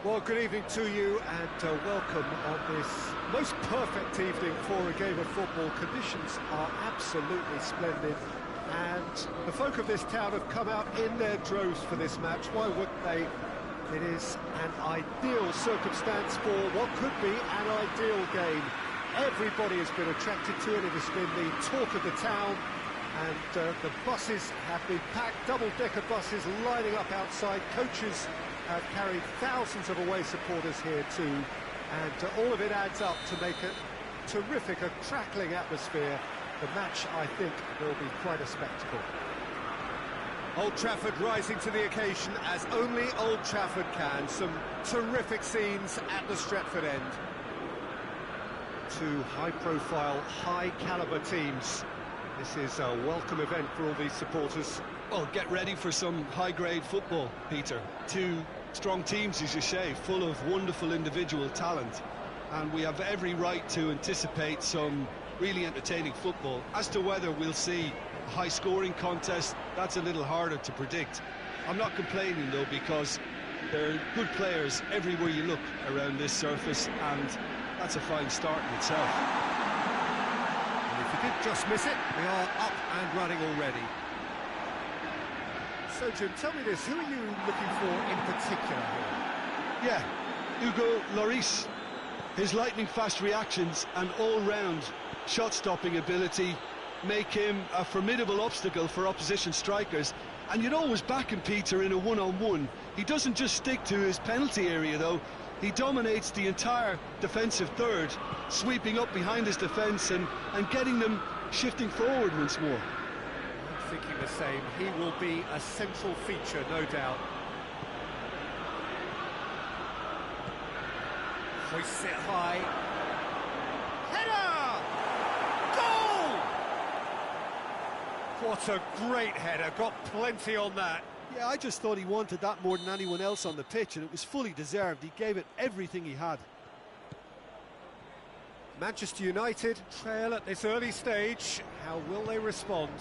Well, good evening to you and welcome on this most perfect evening for a game of football. Conditions are absolutely splendid and the folk of this town have come out in their droves for this match. Why wouldn't they? It is an ideal circumstance for what could be an ideal game. Everybody has been attracted to it. It has been the talk of the town, and the buses have been packed, double-decker buses lining up outside. Coaches have carried thousands of away supporters here too, and all of it adds up to make a terrific, a crackling atmosphere. The match, I think, will be quite a spectacle. Old Trafford rising to the occasion as only Old Trafford can. Some terrific scenes at the Stretford end. Two high-profile, high-caliber teams. This is a welcome event for all these supporters. Well, get ready for some high-grade football, Peter. Two strong teams, as you say, full of wonderful individual talent. And we have every right to anticipate some really entertaining football. As to whether we'll see a high-scoring contest, that's a little harder to predict. I'm not complaining, though, because there are good players everywhere you look around this surface, and that's a fine start in itself. And if you did just miss it, we are up and running already. So, Jim, tell me this, who are you looking for in particular here? Yeah, Hugo Lloris. His lightning-fast reactions and all-round shot-stopping ability make him a formidable obstacle for opposition strikers. And you'd always back him, Peter, in a one-on-one. He doesn't just stick to his penalty area, though. He dominates the entire defensive third, sweeping up behind his defence and getting them shifting forward once more. thinking the same. He will be a central feature, no doubt. Hoists it high. Header! Goal! What a great header, got plenty on that. Yeah, I just thought he wanted that more than anyone else on the pitch, and it was fully deserved. He gave it everything he had. Manchester United trail at this early stage. How will they respond?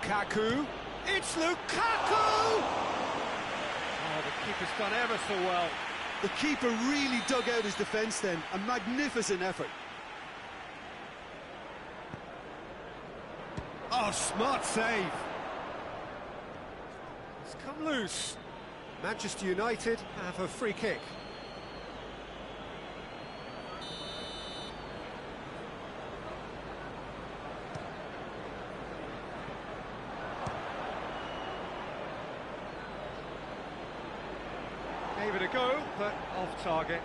Lukaku. It's Lukaku! Oh, the keeper's done ever so well. The keeper really dug out his defence then. A magnificent effort. Oh, smart save. It's come loose. Manchester United have a free kick. Gave it a go, but off target.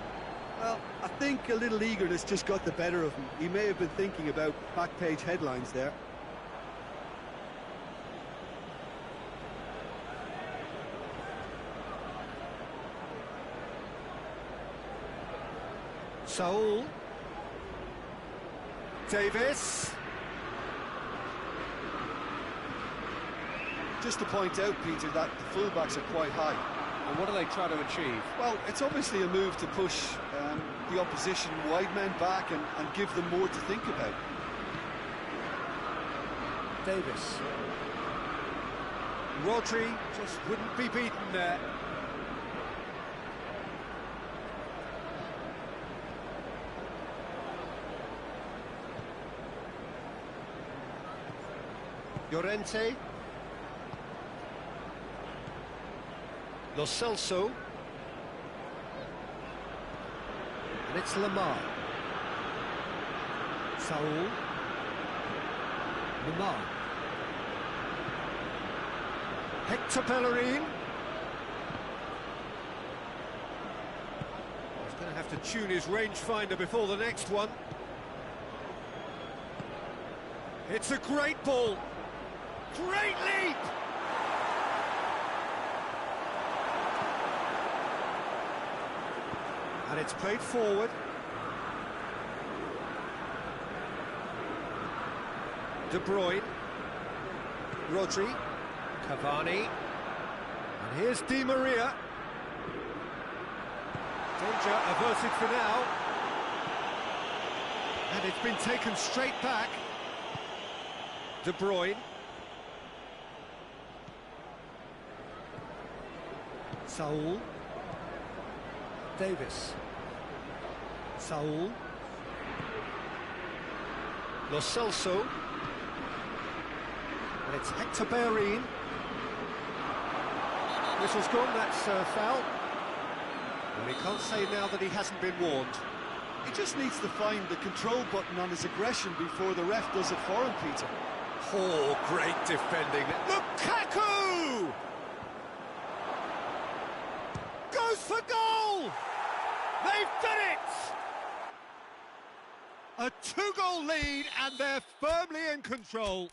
Well, I think a little eagerness just got the better of him. He may have been thinking about back-page headlines there. Saul. Davis. Just to point out, Peter, that the fullbacks are quite high. And what do they try to achieve? Well, it's obviously a move to push the opposition wide men back and give them more to think about. Davis. Rodri just wouldn't be beaten there. Llorente. Lo Celso. And it's Lamar. Saul. Lamar. Hector Bellerin. He's going to have to tune his rangefinder before the next one. It's a great ball. Great leap! And it's played forward. De Bruyne. Rodri. Cavani. And here's Di Maria. Danger averted for now. And it's been taken straight back. De Bruyne. Saul. Davis. Saul. Lo Celso. And it's Hector Bellerin. Whistle's gone, that's foul. Well, he can't say now that he hasn't been warned. He just needs to find the control button on his aggression before the ref does it for him, Peter. Oh, great defending. Lukaku! Goes for goal! They've done it! A two-goal lead, and they're firmly in control.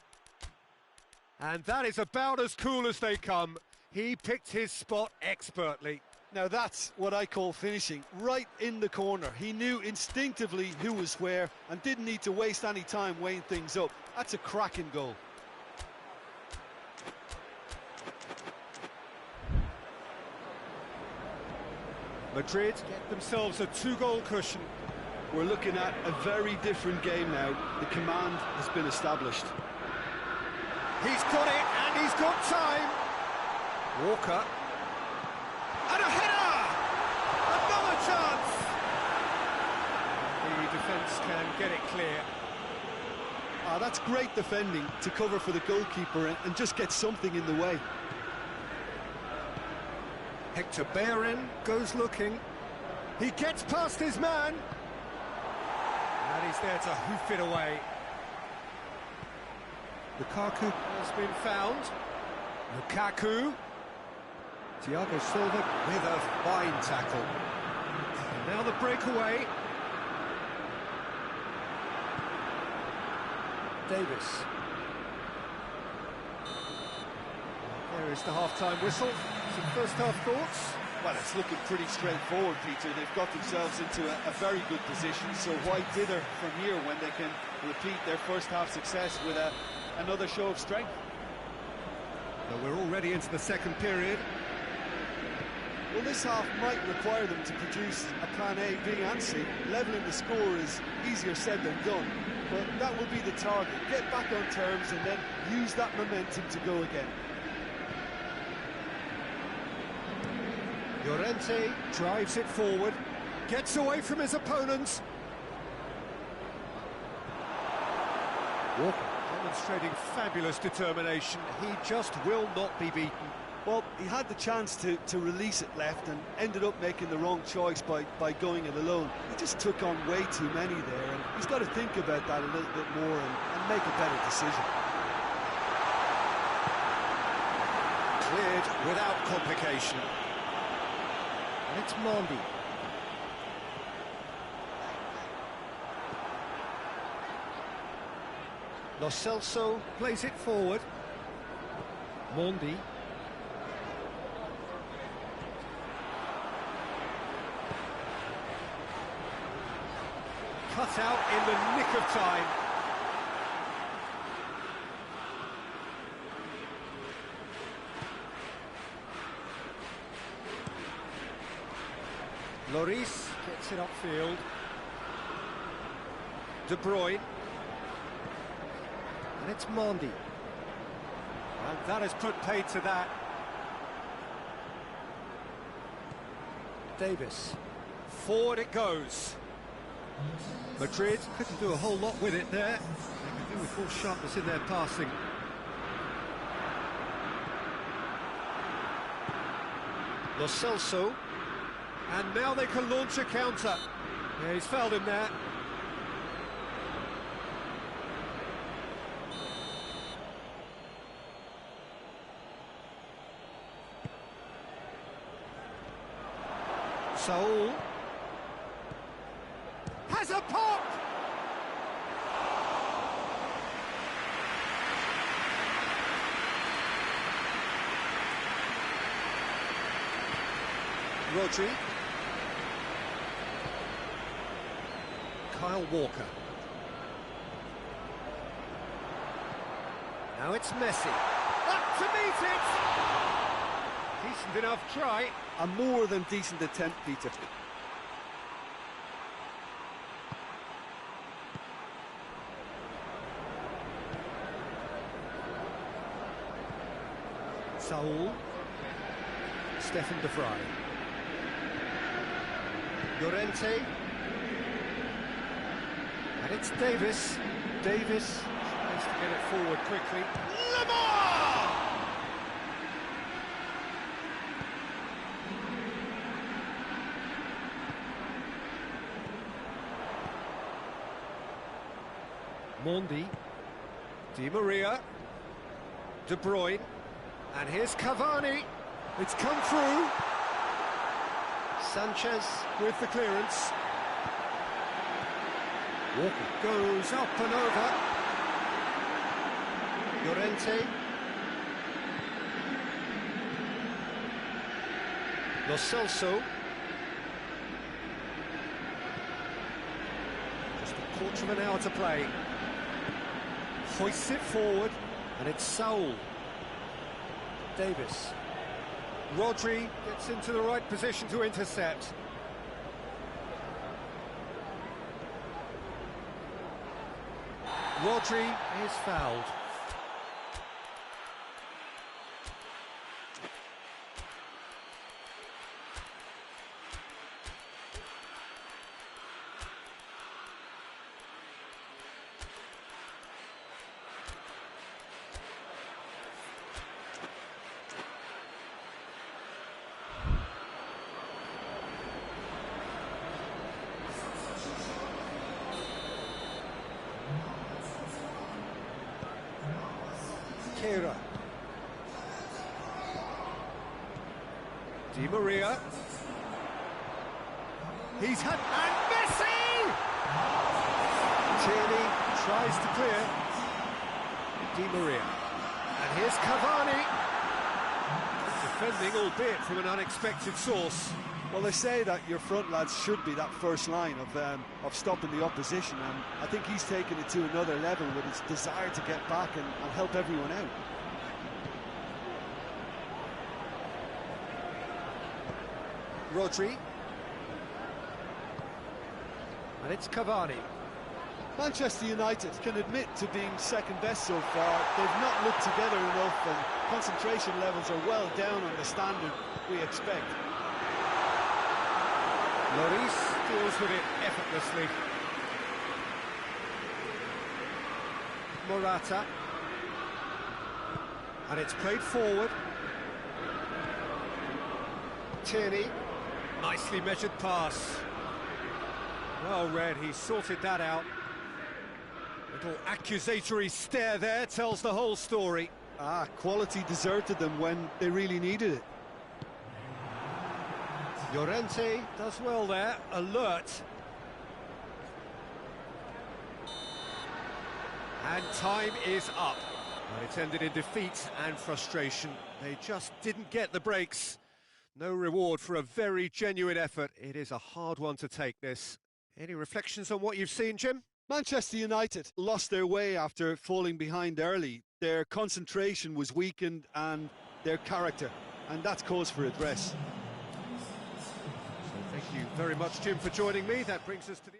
And that is about as cool as they come. He picked his spot expertly. Now that's what I call finishing, right in the corner. He knew instinctively who was where and didn't need to waste any time weighing things up. That's a cracking goal. Madrid get themselves a two-goal cushion. We're looking at a very different game now. The command has been established. He's got it, and he's got time. Walker. And a header! Another chance! The defence can get it clear. That's great defending to cover for the goalkeeper and just get something in the way. Hector Bellerin goes looking. He gets past his man. And he's there to hoof it away. Lukaku has been found. Lukaku. Thiago Silva with a fine tackle. And now the breakaway. Davis. There is the half-time whistle. Some first-half thoughts? Well, it's looking pretty straightforward, Peter. They've got themselves into a very good position, so why dither from here when they can repeat their first-half success with another show of strength? But we're already into the second period. Well, this half might require them to produce a plan A, B and C. Levelling the score is easier said than done, but that will be the target. Get back on terms and then use that momentum to go again. Llorente drives it forward, gets away from his opponents. Walker demonstrating fabulous determination. He just will not be beaten. Well, he had the chance to release it left and ended up making the wrong choice by going it alone. He just took on way too many there, and he's got to think about that a little bit more and make a better decision. Cleared without complication. And it's Mondi. Lo Celso plays it forward. Mondi. Cut out in the nick of time. Lloris gets it upfield. De Bruyne. And it's Mondi. And that has put paid to that. Davis. Forward it goes. Madrid couldn't do a whole lot with it there. They could do with more sharpness in their passing. Lo Celso. And now they can launch a counter. Yeah, he's fouled him there. Saul has a pop! Rodri. Kyle Walker. Now it's Messi. Up to meet it! Decent enough try. A more than decent attempt, Peter. Saul. Stefan de Vrij. Llorente. And it's Davis. Davis tries to get it forward quickly. Lamar! Mondi. Di Maria. De Bruyne. And here's Cavani. It's come through. Sanchez with the clearance. Walker goes up and over. Llorente. Lo Celso. Just a quarter of an hour to play. Hoists it forward, and it's Saul. Davis. Rodri gets into the right position to intercept. Rodri is fouled. Kera. Di Maria. He's had... And Messi! Tierney tries to clear. Di Maria. And here's Cavani. Defending, albeit from an unexpected source. Well, they say that your front lads should be that first line of stopping the opposition, and I think he's taken it to another level with his desire to get back and help everyone out. Rodri. And it's Cavani. Manchester United can admit to being second best so far. They've not looked together enough, and concentration levels are well down on the standard we expect. Lloris deals with it effortlessly. Morata. And it's played forward. Tierney. Nicely measured pass. Well read, he sorted that out. Little accusatory stare there tells the whole story. Quality deserted them when they really needed it. Llorente does well there, alert. And time is up. And it's ended in defeat and frustration. They just didn't get the breaks. No reward for a very genuine effort. It is a hard one to take, this. Any reflections on what you've seen, Jim? Manchester United lost their way after falling behind early. Their concentration was weakened and their character, and that's cause for address. So thank you very much, Jim, for joining me. That brings us to the...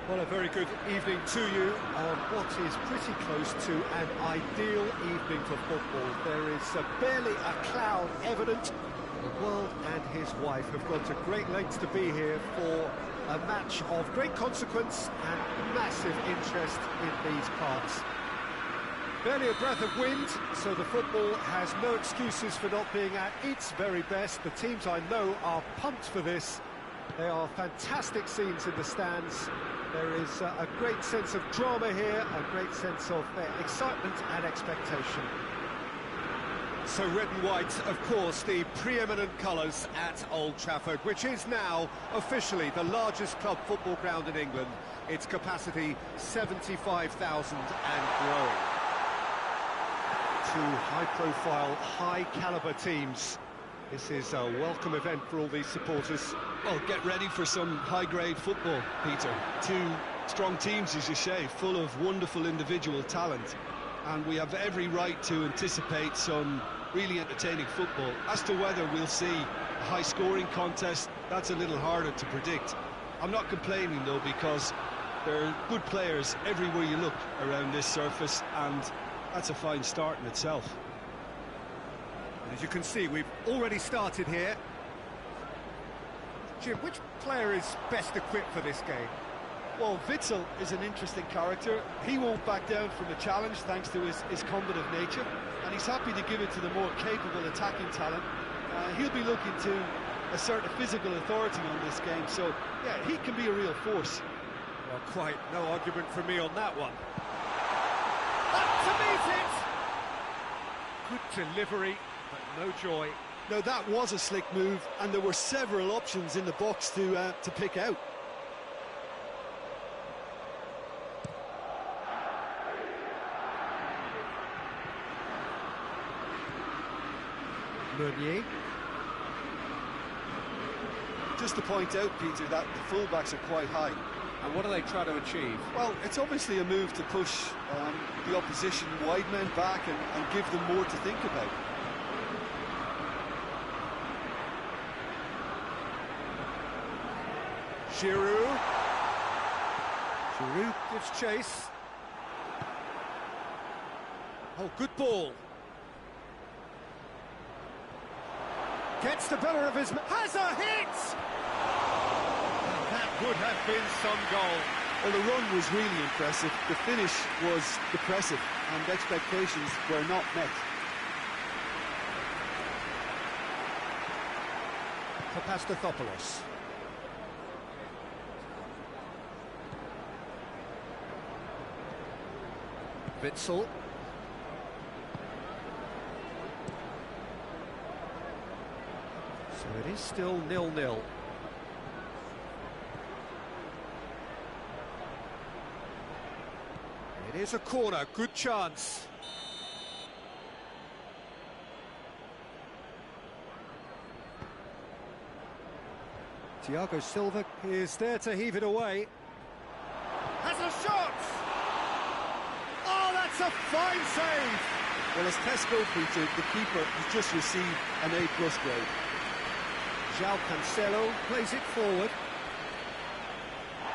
Well, a very good evening to you on what is pretty close to an ideal evening for football. There is barely a cloud evident. The world and his wife have gone to great lengths to be here for a match of great consequence and massive interest in these parts. Barely a breath of wind, so the football has no excuses for not being at its very best. The teams I know are pumped for this. There are fantastic scenes in the stands. There is a great sense of drama here, a great sense of excitement and expectation. So red and white, of course, the preeminent colours at Old Trafford, which is now officially the largest club football ground in England. Its capacity 75,000 and growing. Two high-profile, high-caliber teams. This is a welcome event for all these supporters. Well, get ready for some high-grade football, Peter. Two strong teams, as you say, full of wonderful individual talent. And we have every right to anticipate some really entertaining football. As to whether we'll see a high-scoring contest, that's a little harder to predict. I'm not complaining, though, because there are good players everywhere you look around this surface, and that's a fine start in itself. As you can see, we've already started here. Jim, which player is best equipped for this game? Well, Witsel is an interesting character. He won't back down from a challenge thanks to his combative nature, and he's happy to give it to the more capable attacking talent. He'll be looking to assert a physical authority on this game, so yeah, he can be a real force. Well, quite no argument from me on that one. Up to meet it! Good delivery, but no joy. Now that was a slick move, and there were several options in the box to pick out. Meunier. Just to point out, Peter, that the fullbacks are quite high. And what are they trying to achieve? Well, it's obviously a move to push the opposition wide men back and give them more to think about. Giroud. Giroud gives chase. Oh, good ball. Gets the better of his... Has a hit! And that would have been some goal. Well, the run was really impressive. The finish was depressive, and expectations were not met. Papastathopoulos. Witsel. So it is still 0-0. It is a corner, good chance. Thiago Silva is there to heave it away. Has a shot! Oh, that's a fine save! Well, as Tesco, Peter, the keeper has just received an A+ grade. João Cancelo plays it forward.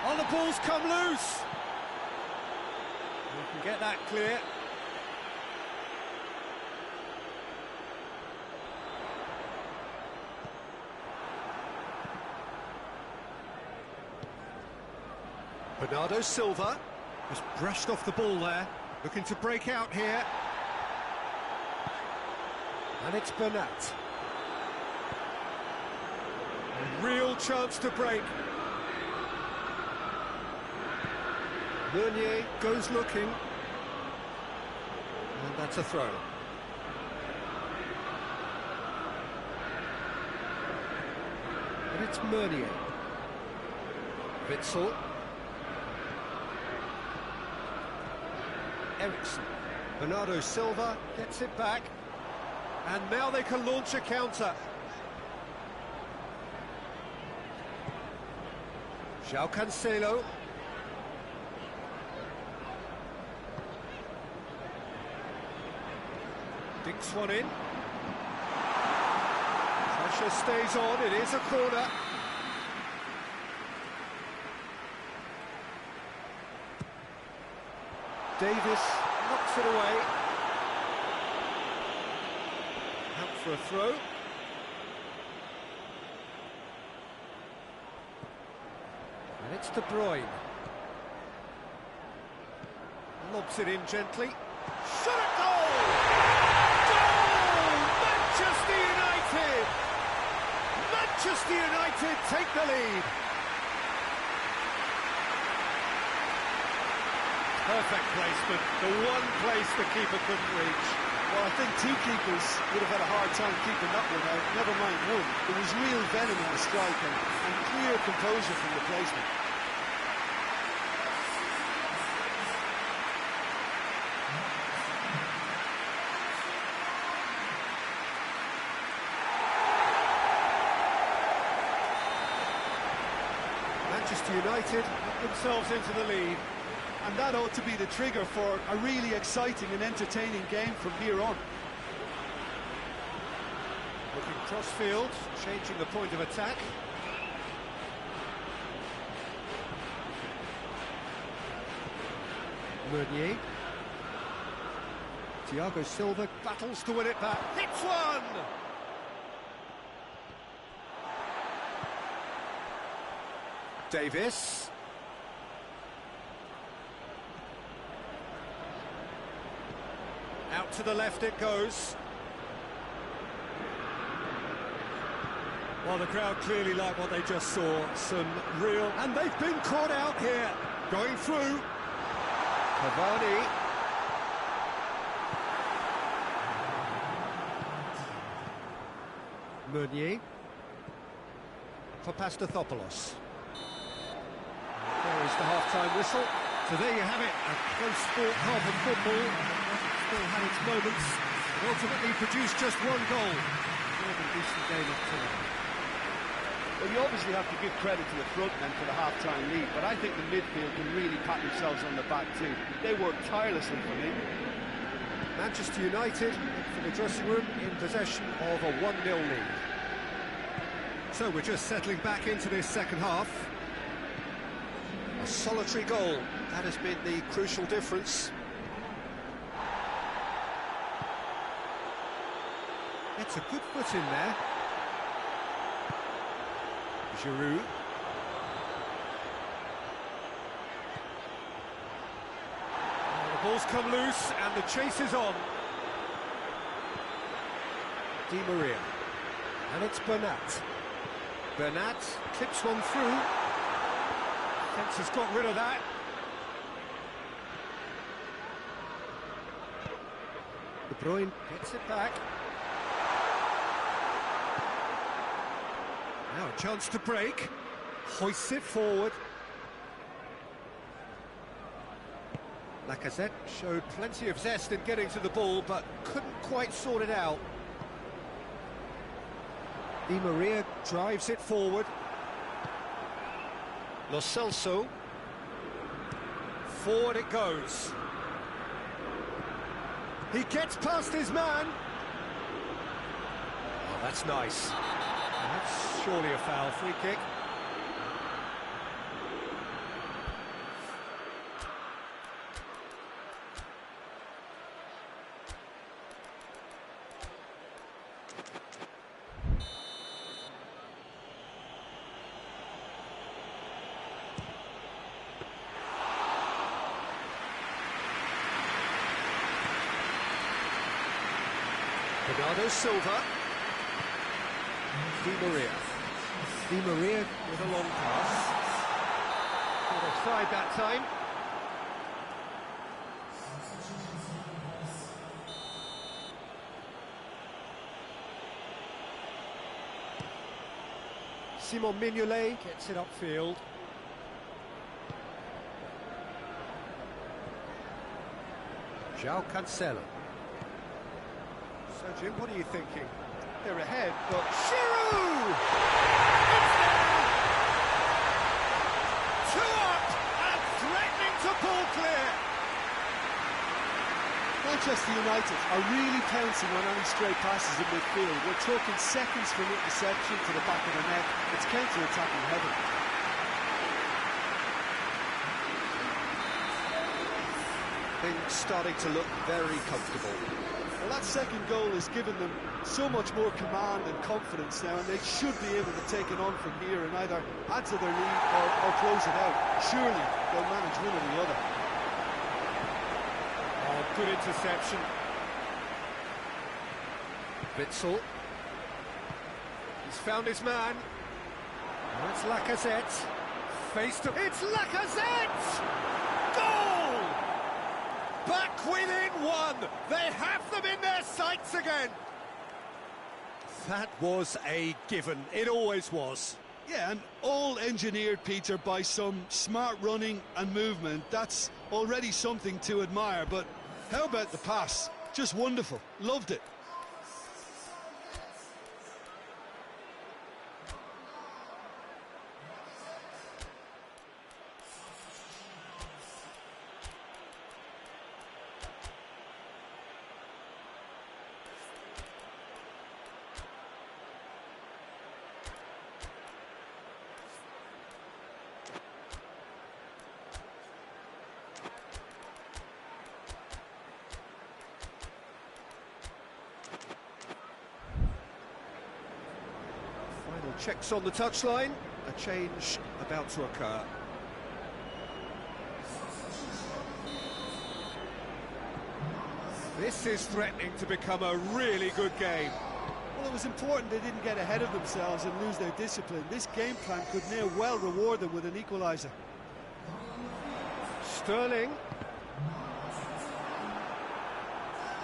Oh, the ball's come loose! We can get that clear. Bernardo Silva just brushed off the ball there, looking to break out here. And it's Bernat. A real chance to break. Meunier goes looking. And that's a throw. And it's Meunier. Witsel. Eriksson. Bernardo Silva gets it back. And now they can launch a counter. João Cancelo. Dinks one in. Pressure stays on, it is a corner. Davis knocks it away. Out for a throw. It's De Bruyne. Lobs it in gently. Shot at goal! Goal! Manchester United! Manchester United take the lead. Perfect placement, the one place the keeper couldn't reach. Well, I think two keepers would have had a hard time keeping that one out, never mind one. There was real venom in the strike and clear composure from the placement. Manchester United put themselves into the lead. And that ought to be the trigger for a really exciting and entertaining game from here on. Looking cross-field, changing the point of attack. Meunier. Thiago Silva battles to win it back. Hits one! Davis. Out to the left it goes. Well, the crowd clearly like what they just saw. Some real... And they've been caught out here. Going through. Cavani. Meunier. For Pastathopoulos. There is the half-time whistle. So there you have it, a close sport half of football. Still had its moments, and ultimately produced just one goal. More than decent game of tonight. Well, you obviously have to give credit to the front men for the half-time lead, but I think the midfield can really pat themselves on the back too. They worked tirelessly for me. Manchester United, from the dressing room, in possession of a 1-0 lead. So we're just settling back into this second half. A solitary goal, that has been the crucial difference. It's a good foot in there. Giroud. The ball's come loose and the chase is on. Di Maria. And it's Bernat. Bernat clips one through. Fence has got rid of that. De Bruyne gets it back. Now a chance to break. Hoists it forward. Lacazette showed plenty of zest in getting to the ball, but couldn't quite sort it out. Di Maria drives it forward. Lo Celso. Forward it goes. He gets past his man. Oh, that's nice. That's surely a foul. Free kick. Bernardo Silva. Di Maria. Di Maria with a long pass. Caught offside that time. Simon Mignolet gets it upfield. João Cancelo. So, Jim, what are you thinking? They're ahead, but... Giroud! It's there! Two up and threatening to pull clear. Manchester United are really pouncing on any stray passes in midfield. We're talking seconds from interception to the back of the net. It's counter-attacking heaven. Things starting to look very comfortable. Well, that second goal has given them so much more command and confidence now, and they should be able to take it on from here and either add to their lead or close it out. Surely they'll manage one or the other. Oh, good interception. Witsel. He's found his man. Oh, it's Lacazette. It's Lacazette! Goal! Back within one! They have them in their sights again! That was a given. It always was. Yeah, and all engineered, Peter, by some smart running and movement. That's already something to admire, but how about the pass? Just wonderful. Loved it. Checks on the touchline, a change about to occur. This is threatening to become a really good game. Well, it was important they didn't get ahead of themselves and lose their discipline. This game plan could now well reward them with an equaliser. Sterling.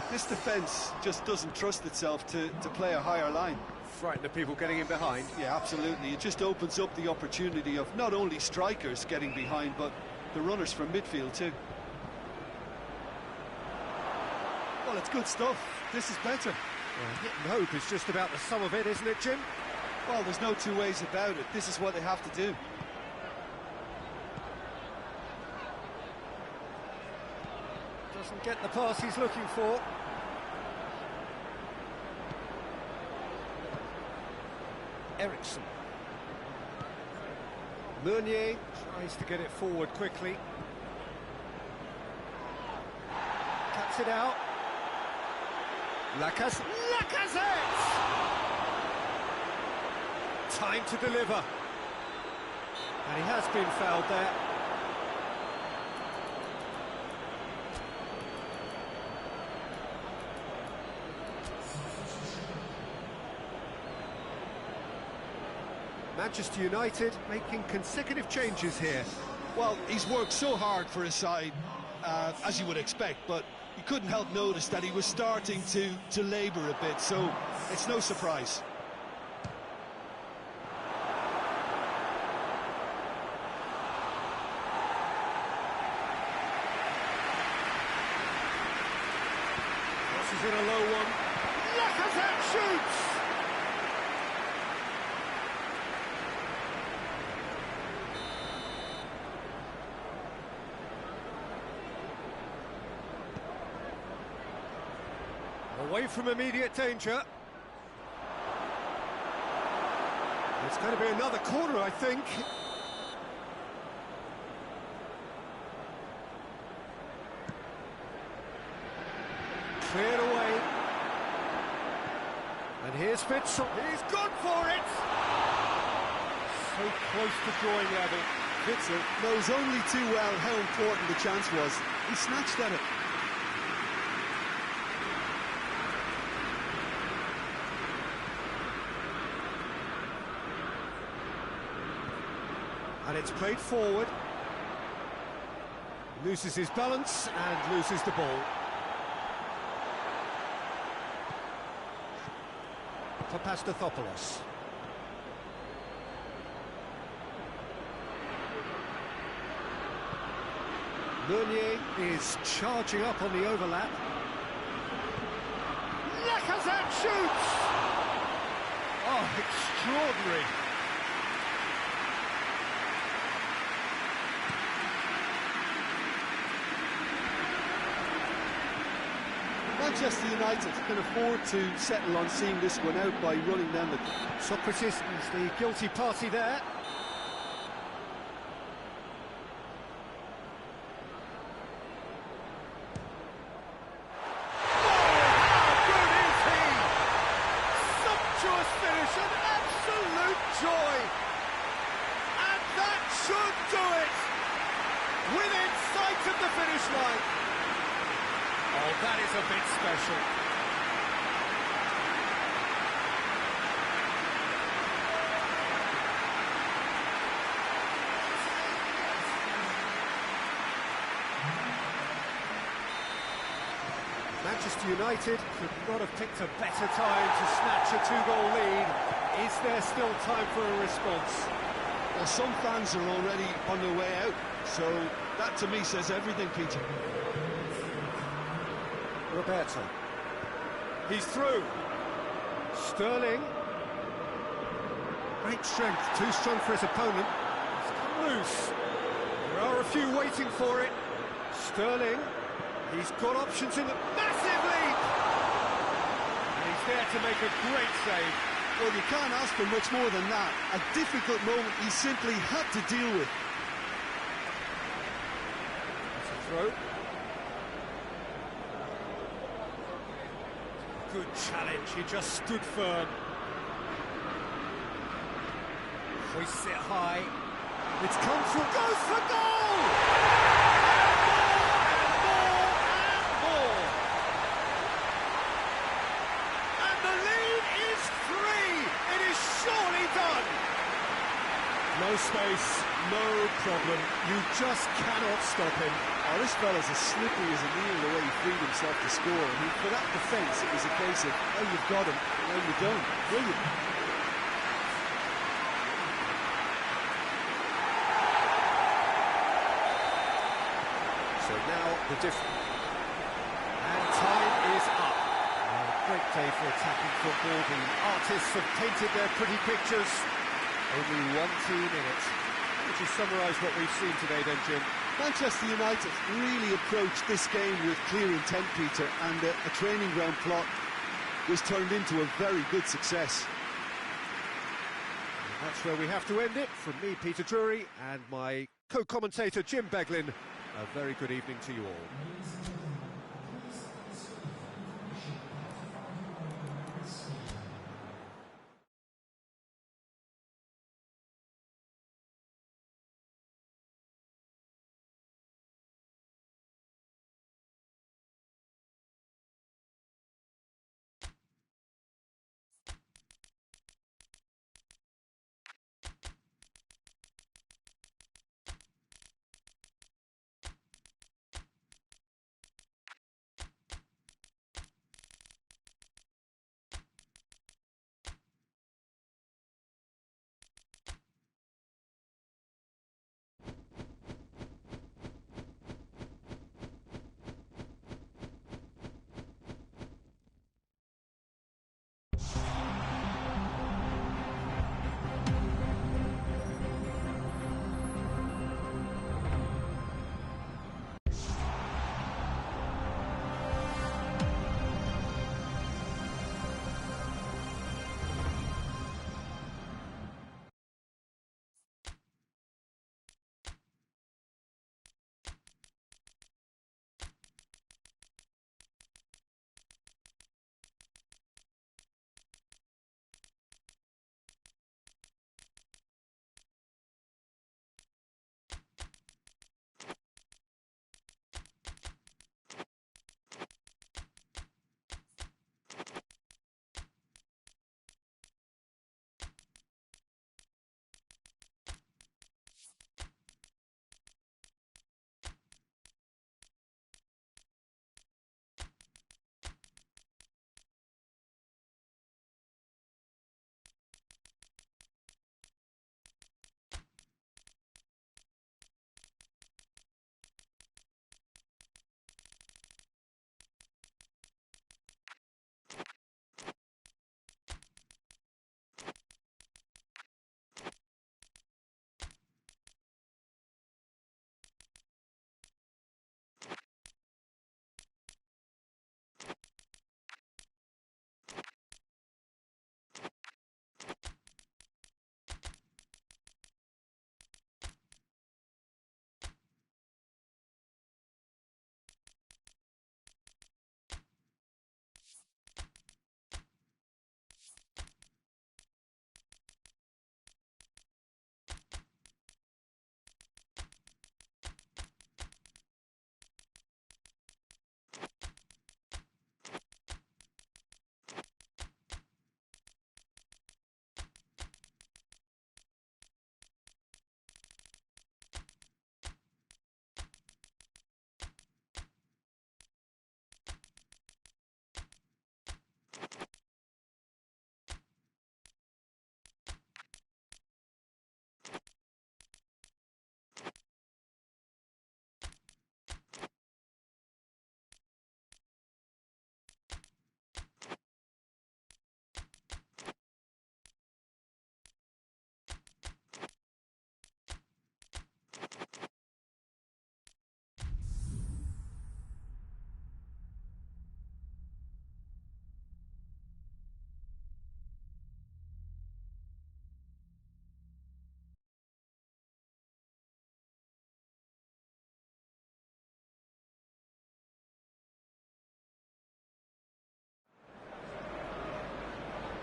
This defence just doesn't trust itself to play a higher line. Frighten the people getting in behind. Yeah, absolutely. It just opens up the opportunity of not only strikers getting behind, but the runners from midfield too. Well, it's good stuff. This is better. Well, hit and hope is just about the sum of it, isn't it, Jim? Well, there's no two ways about it. This is what they have to do. Doesn't get the pass he's looking for. Ericsson. Meunier tries to get it forward quickly. Cuts it out. Lacazette! Time to deliver. And he has been fouled there. Manchester United making consecutive changes here. Well, he's worked so hard for his side, as you would expect, but you couldn't help notice that he was starting to labour a bit, so it's no surprise. This is in a low one. Lacazette shoots! Away from immediate danger. It's going to be another corner, I think. Cleared away. And here's Witsel. He's gone for it! So close to drawing level. Witsel knows only too well how important the chance was. He snatched at it. And it's played forward. Loses his balance and loses the ball. Papastathopoulos. Meunier is charging up on the overlap. Lacazette shoots! Oh, extraordinary. Manchester United can afford to settle on seeing this one out by running down the... Socrates is the guilty party there. front of the finish line. Oh, that is a bit special. Manchester United could not have picked a better time to snatch a two-goal lead. Is there still time for a response? Well, some fans are already on their way out, so that to me says everything, Peter. Roberto. He's through. Sterling. Great strength, too strong for his opponent. He's come loose. There are a few waiting for it. Sterling. He's got options in the massive lead! And he's there to make a great save. Well, you can't ask for much more than that. A difficult moment he simply had to deal with. That's a throw. Good challenge, he just stood firm. Hoists it high. It's come through, goes for goal! Surely done! No space, no problem. You just cannot stop him. Oh, this fella's as slippery as a needle the way he freed himself to score. I mean, for that defence, it was a case of, oh, you've got him, no, you don't. Brilliant. So now the difference. And time is up. Great day for attacking football. The artists have painted their pretty pictures. Only one team in it. Would you summarise what we've seen today then, Jim? Manchester United really approached this game with clear intent, Peter, and a training ground plot was turned into a very good success. And that's where we have to end it. From me, Peter Drury, and my co-commentator, Jim Beglin. A very good evening to you all.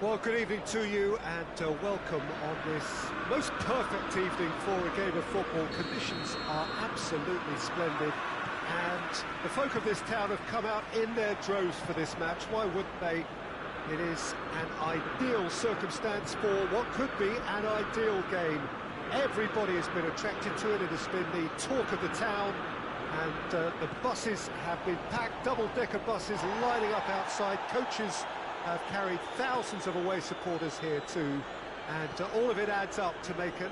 Well, good evening to you and welcome on this most perfect evening for a game of football. Conditions are absolutely splendid and the folk of this town have come out in their droves for this match. Why wouldn't they? It is an ideal circumstance for what could be an ideal game. Everybody has been attracted to it. It has been the talk of the town and the buses have been packed, double-decker buses lining up outside. Coaches have carried thousands of away supporters here too, and all of it adds up to make a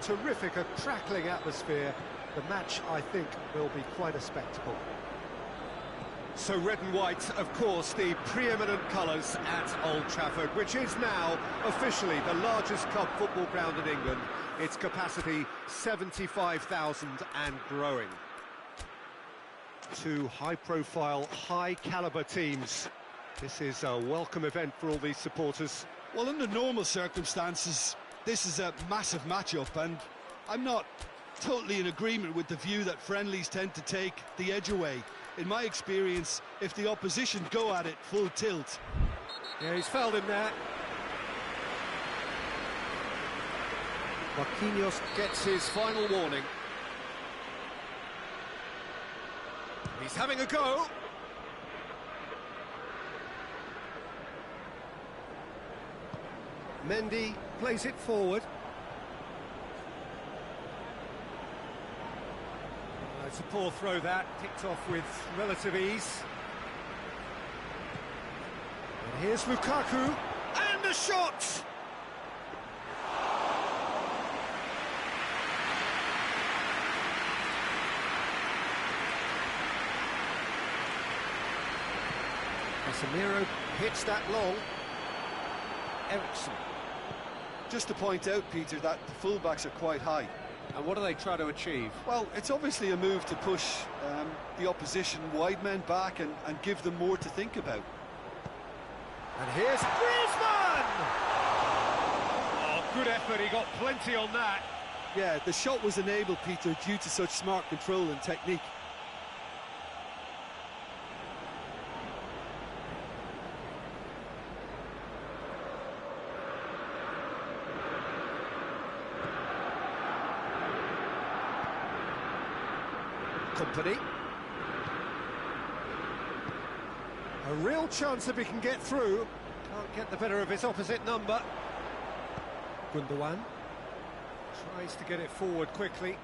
terrific, a crackling atmosphere. The match, I think, will be quite a spectacle. So red and white, of course, the preeminent colours at Old Trafford, which is now officially the largest club football ground in England. Its capacity 75,000 and growing. Two high-profile, high-caliber teams. This is a welcome event for all these supporters. Well, under normal circumstances, this is a massive matchup, and I'm not totally in agreement with the view that friendlies tend to take the edge away. In my experience, if the opposition go at it full tilt... Yeah, he's fouled him there. Marquinhos gets his final warning. He's having a go. Mendy plays it forward. It's a poor throw that, kicked off with relative ease. And here's Lukaku, and a shot! Casemiro hits that long. Ericsson. Just to point out, Peter, that the fullbacks are quite high. And what do they try to achieve? Well, it's obviously a move to push the opposition wide men back and give them more to think about. And here's Griezmann! Oh, good effort, he got plenty on that. Yeah, the shot was enabled, Peter, due to such smart control and technique. Company. A real chance if he can get through. Can't get the better of his opposite number. Gundogan tries to get it forward quickly.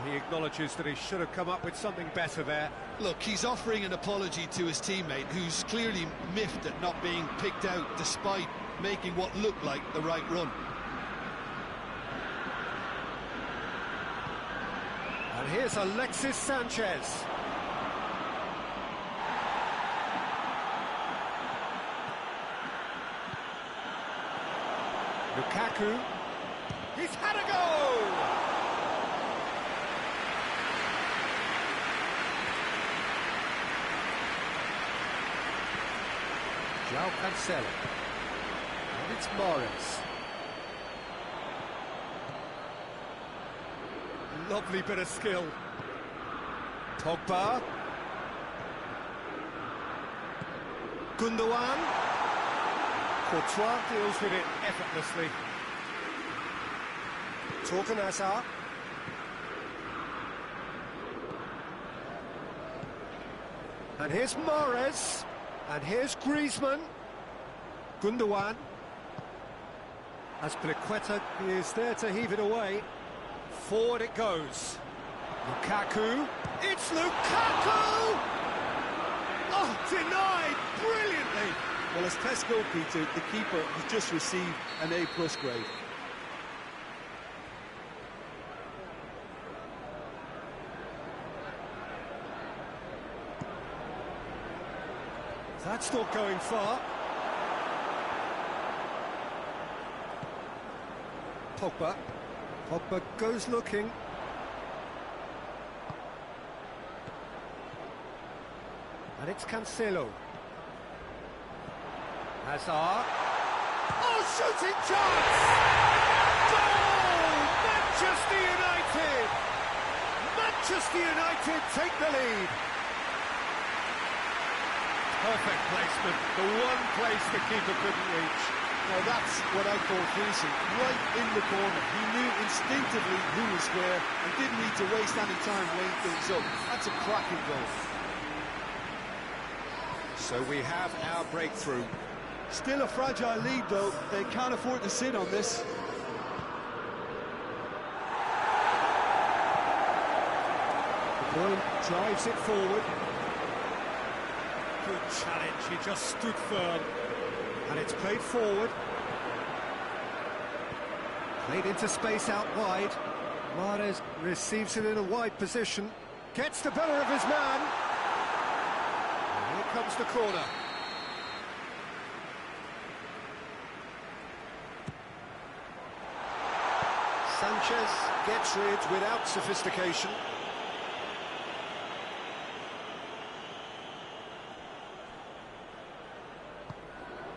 He acknowledges that he should have come up with something better there. Look, he's offering an apology to his teammate, who's clearly miffed at not being picked out despite making what looked like the right run. And here's Alexis Sanchez. Lukaku. He's had a go! João Cancelo. And it's Morris. Lovely bit of skill. Pogba. Gundogan. Courtois deals with it effortlessly. Torgan Hazard. And here's Mahrez. And here's Griezmann. Gundogan. Azpilicueta is there to heave it away. Forward it goes. Lukaku. It's Lukaku! Oh, denied brilliantly. Well, as tests go, Peter, the keeper has just received an A+ grade. That's not going far. Pogba. Pogba goes looking. And it's Cancelo. Hazard. Oh, shooting chance! Goal! Manchester United! Manchester United take the lead. perfect placement, the one place the keeper couldn't reach. Now that's what I call finishing, right in the corner. He knew instinctively who was where and didn't need to waste any time weighing things up. That's a cracking goal. So we have our breakthrough. Still a fragile lead though, they can't afford to sit on this. The ball drives it forward. Good challenge, he just stood firm. And it's played forward. Played into space out wide. Mahrez receives it in a wide position. Gets the better of his man. And here comes the corner. Sanchez gets rid without sophistication.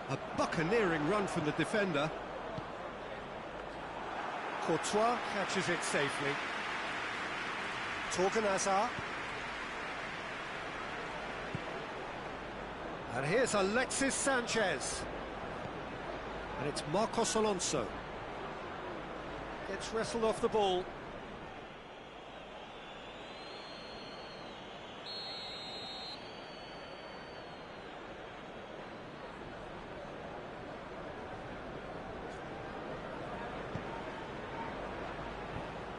A buccaneering run from the defender. Courtois catches it safely. Torgan Hazard. And here's Alexis Sanchez. And it's Marcos Alonso. Gets wrestled off the ball.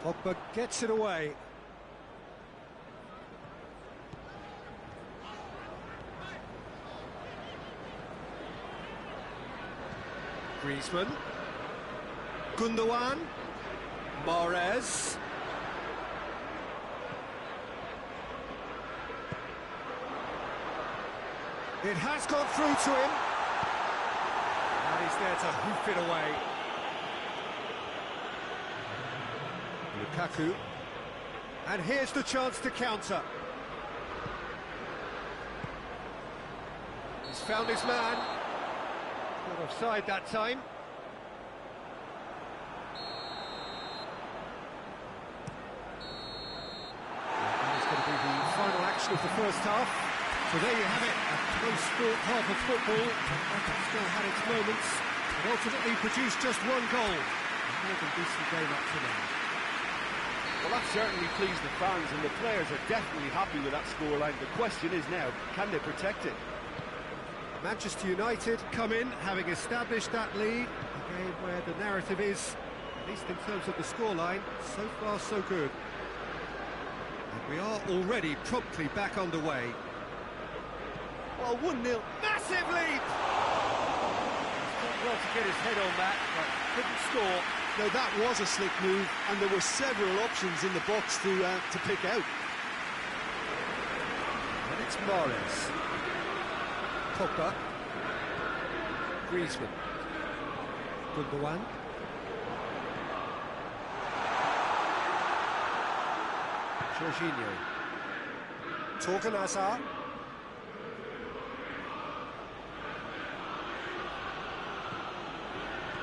Pogba gets it away. Griezmann. Gundogan. Mahrez. It has gone through to him. And he's there to hoof it away. Lukaku. And here's the chance to counter. He's found his man. Not offside that time. And it's going to be the final action of the first half. So there you have it, a close-fought half of football. It still had its moments, and ultimately produced just one goal. A more than decent game up to now. Well, that certainly pleased the fans, and the players are definitely happy with that scoreline. The question is now, can they protect it? Manchester United come in, having established that lead. A game where the narrative is, at least in terms of the scoreline, so far so good. And we are already promptly back underway. Well, 1-0. Massive leap! Well to get his head on that, but couldn't score. Now that was a slick move, and there were several options in the box to pick out. And it's Mahrez. Pogba. Griezmann. Gundogan. Jorginho. Torgan Hazard.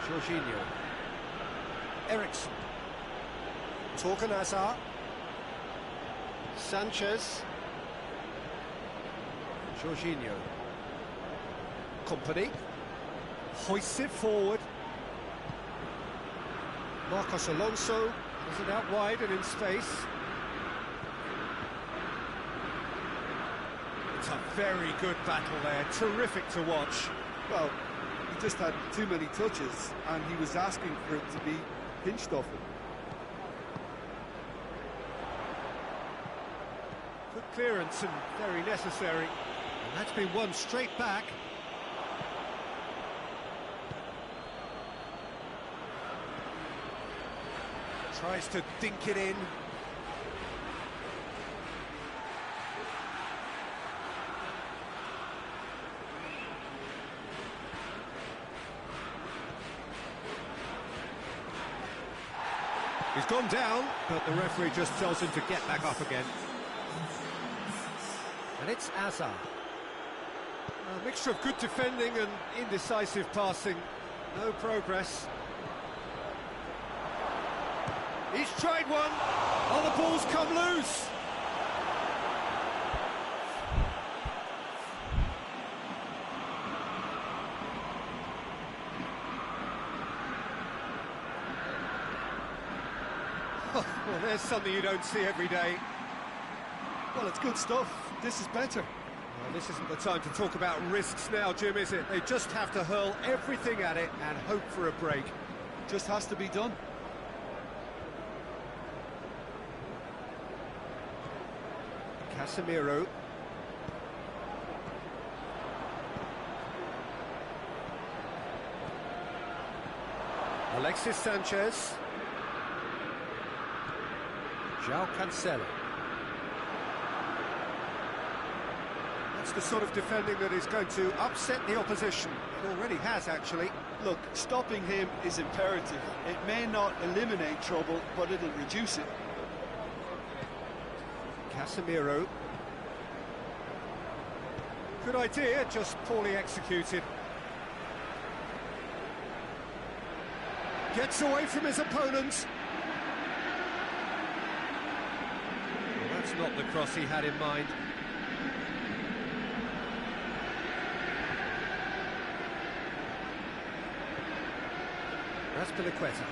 Jorginho. Ericsson. Torgan Hazard. Sanchez. Jorginho. Company. Hoists it forward. Marcos Alonso does it out wide and in space. It's a very good battle there, terrific to watch. Well, he just had too many touches, and he was asking for it to be pinched off him. Good clearance and very necessary. And that's been won straight back. Tries to dink it in. He's gone down, but the referee just tells him to get back up again. And it's Hazard. A mixture of good defending and indecisive passing. No progress. He's tried one. Oh, the ball's come loose. Well, there's something you don't see every day. Well, it's good stuff. This is better. Well, this isn't the time to talk about risks now, Jim, is it? They just have to hurl everything at it and hope for a break. Just has to be done. Casemiro. Alexis Sanchez. João Cancelo. That's the sort of defending that is going to upset the opposition. It already has, actually. Look, stopping him is imperative. It may not eliminate trouble, but it'll reduce it. Casemiro. Good idea, just poorly executed. Gets away from his opponent. Well, that's not the cross he had in mind. That's Piliqueta.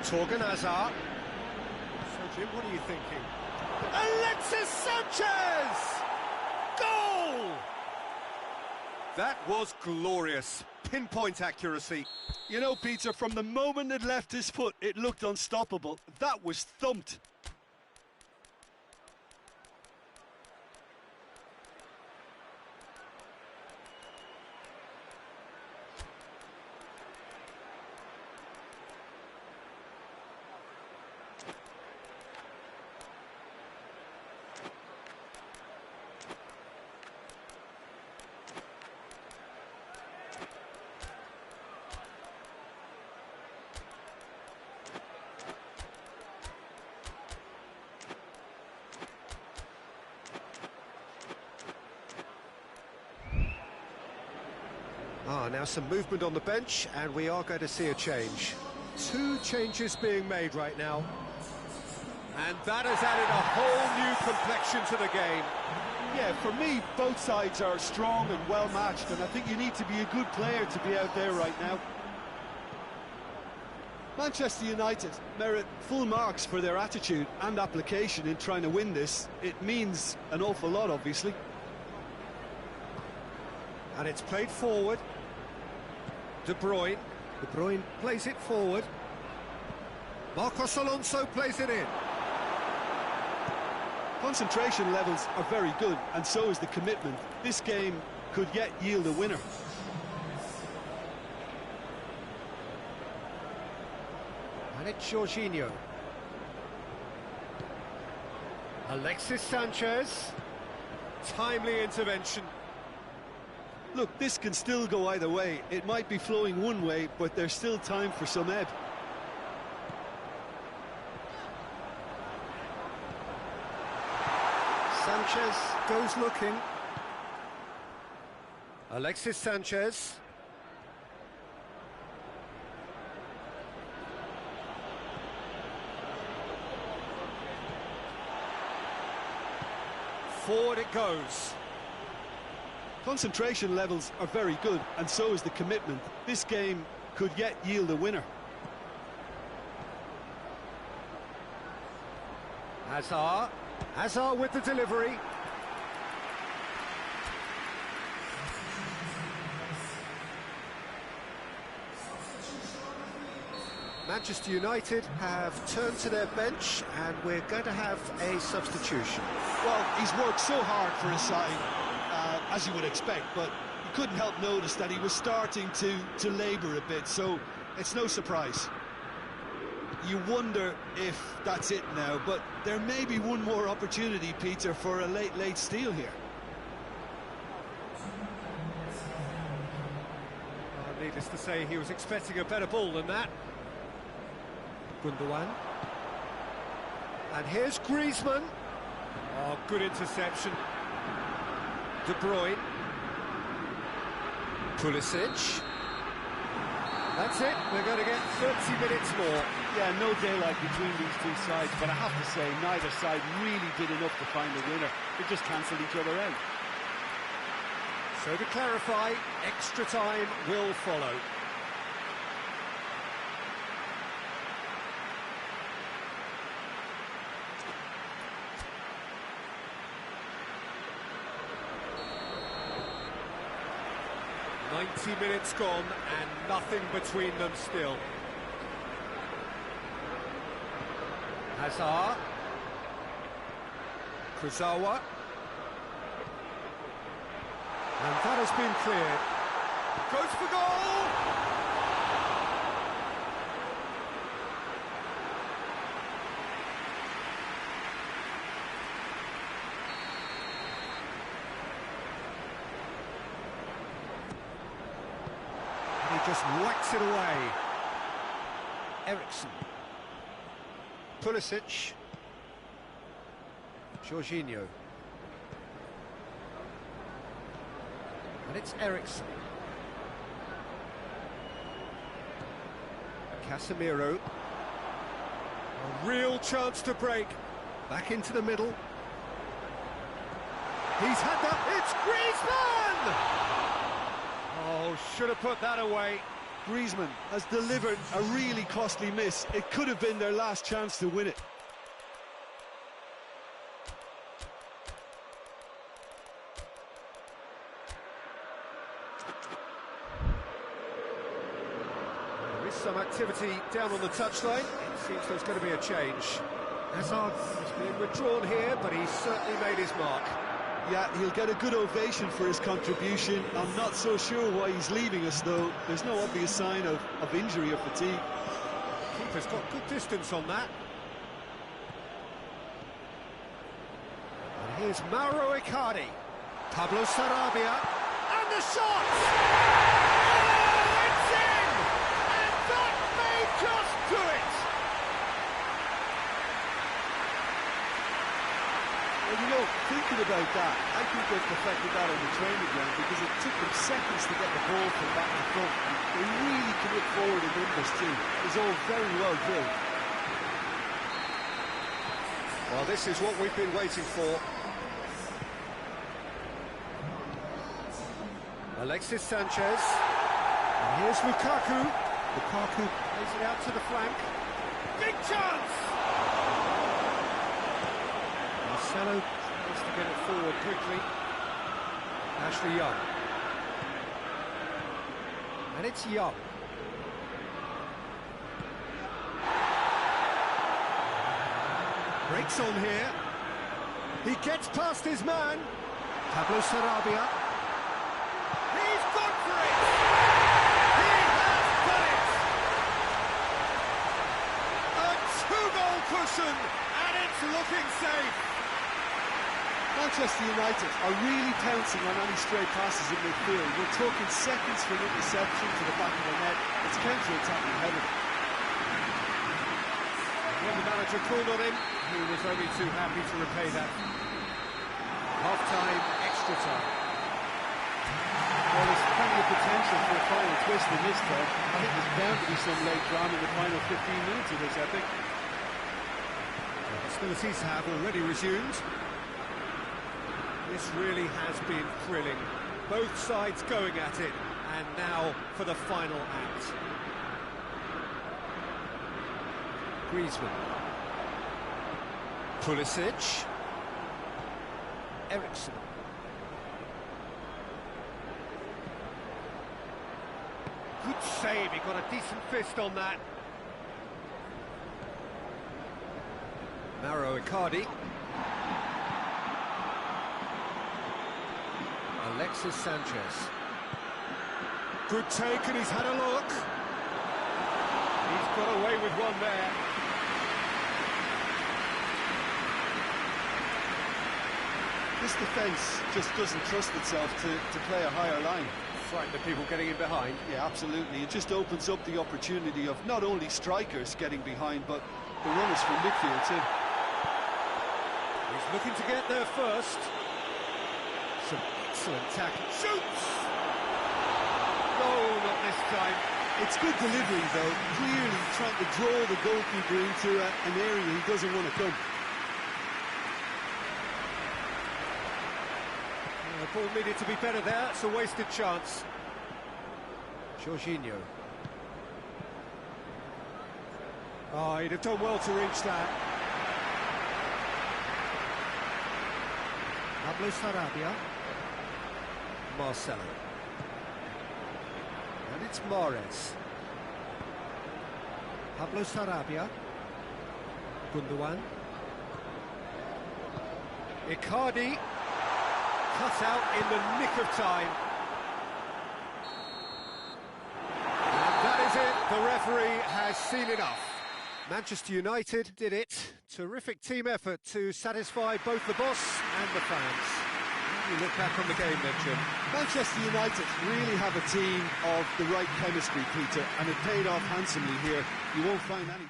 Torgan Hazard. So, Jim, what are you thinking? Alexis Sanchez! Goal! That was glorious. Pinpoint accuracy. You know, Peter, from the moment it left his foot, it looked unstoppable. That was thumped. Now some movement on the bench, and we are going to see a change. Two changes being made right now. And that has added a whole new complexion to the game. Yeah, for me, both sides are strong and well-matched, and I think you need to be a good player to be out there right now. Manchester United merit full marks for their attitude and application in trying to win this. It means an awful lot, obviously. And it's played forward. De Bruyne. De Bruyne plays it forward. Marcos Alonso plays it in. Concentration levels are very good, and so is the commitment. This game could yet yield a winner. And it's Jorginho. Alexis Sanchez. Timely intervention. Look, this can still go either way. It might be flowing one way, but there's still time for some ebb. Sanchez goes looking. Alexis Sanchez. Forward it goes. Concentration levels are very good, and so is the commitment. This game could yet yield a winner. Hazard. Hazard with the delivery. Manchester United have turned to their bench, and we're going to have a substitution. Well, he's worked so hard for his side, as you would expect, but you couldn't help notice that he was starting to labour a bit, so it's no surprise. You wonder if that's it now, but there may be one more opportunity, Peter, for a late steal here. Needless to say, he was expecting a better ball than that. Gundogan. And here's Griezmann. Oh, good interception. De Bruyne. Pulisic. That's it, we're going to get 30 minutes more. Yeah, no daylight between these two sides, but I have to say, neither side really did enough to find a winner. They just cancelled each other out. So to clarify, extra time will follow. 90 minutes gone and nothing between them still. Hazard. Kurzawa. And that has been cleared. Goes for goal! And he just whacks it away. Ericsson. Pulisic. Jorginho. And it's Ericsson. Casemiro. A real chance to break. Back into the middle. He's had that. It's Griezmann! Oh, should have put that away. Griezmann has delivered a really costly miss. It could have been their last chance to win it. There is some activity down on the touchline. It seems there's going to be a change. Hazard is being withdrawn here, but he's certainly made his mark. Yeah, he'll get a good ovation for his contribution. I'm not so sure why he's leaving us, though. There's no obvious sign of injury or fatigue. Keeper's got good distance on that. And here's Mauro Icardi. Pablo Sarabia. And the shot! Oh, it's in! And that may just do it! Well, you know, thinking about that, I think they perfected that on the training ground because it took them seconds to get the ball from back to front. They really commit forward in numbers too. It was all very well drilled. Well, this is what we've been waiting for. Alexis Sanchez. And here's Lukaku. Lukaku plays it out to the flank. Big chance! Marcelo tries to get it forward quickly. Ashley Young. And it's Young. Breaks on here. He gets past his man. Pablo Sarabia. He's gone for it! He has done it! A two-goal cushion, and it's looking safe. Manchester United are really pouncing on any stray passes in midfield. We're talking seconds from interception to the back of the net. It's counter-attacking heaven. When the manager called on him, he was only too happy to repay that. Half-time, extra time. Well, there's plenty of potential for a final twist in this, though. I think there's bound to be some late drama in the final 15 minutes of this epic. Hostilities have already resumed. This really has been thrilling. Both sides going at it, and now for the final act. Griezmann. Pulisic. Ericsson. Good save, he got a decent fist on that. Mauro Icardi. Alexis Sanchez. Good take, and he's had a look. He's got away with one there. This defence just doesn't trust itself to play a higher line. Frightened of people getting in behind. Yeah, absolutely. It just opens up the opportunity of not only strikers getting behind, but the runners from midfield too. He's looking to get there first. Some excellent tackle. Shoots! No, not this time. It's good delivery, though. Clearly trying to draw the goalkeeper into an area he doesn't want to come. The ball needed to be better there. It's a wasted chance. Jorginho. Oh, he'd have done well to reach that. Pablo Sarabia. Marcelo. And it's Mahrez. Pablo Sarabia. Gundogan. Icardi. Cut out in the nick of time. And that is it. The referee has seen enough. Manchester United did it. Terrific team effort to satisfy both the boss and the fans. How do you look back on the game then, Jim? Manchester United really have a team of the right chemistry, Peter, and it paid off handsomely here. You won't find any...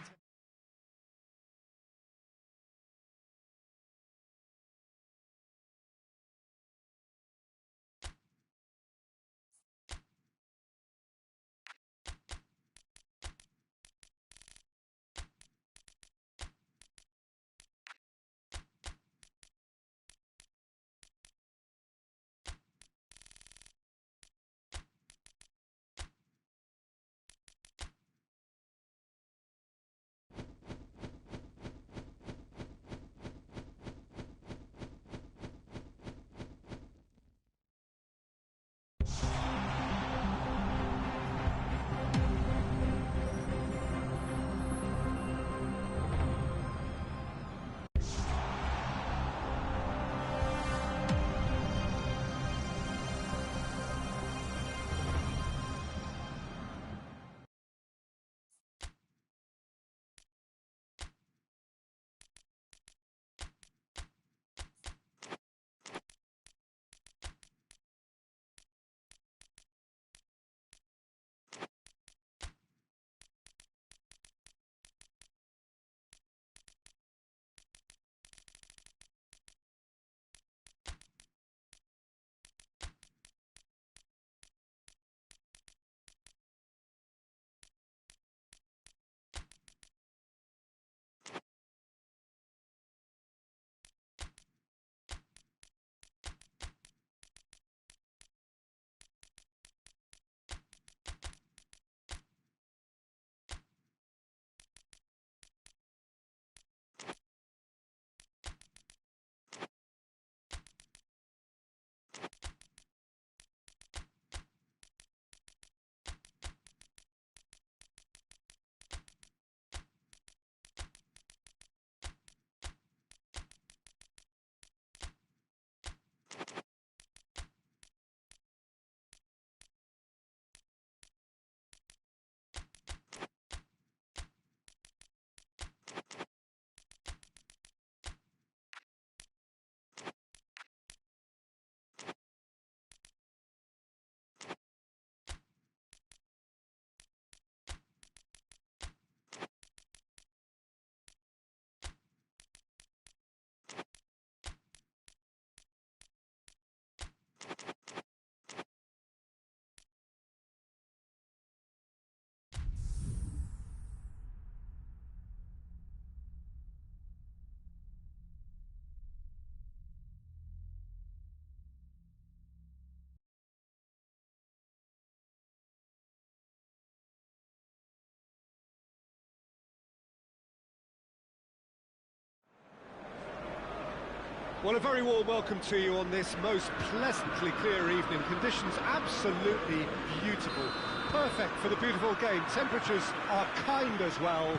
Well, a very warm welcome to you on this most pleasantly clear evening. Conditions absolutely beautiful. Perfect for the beautiful game. Temperatures are kind as well.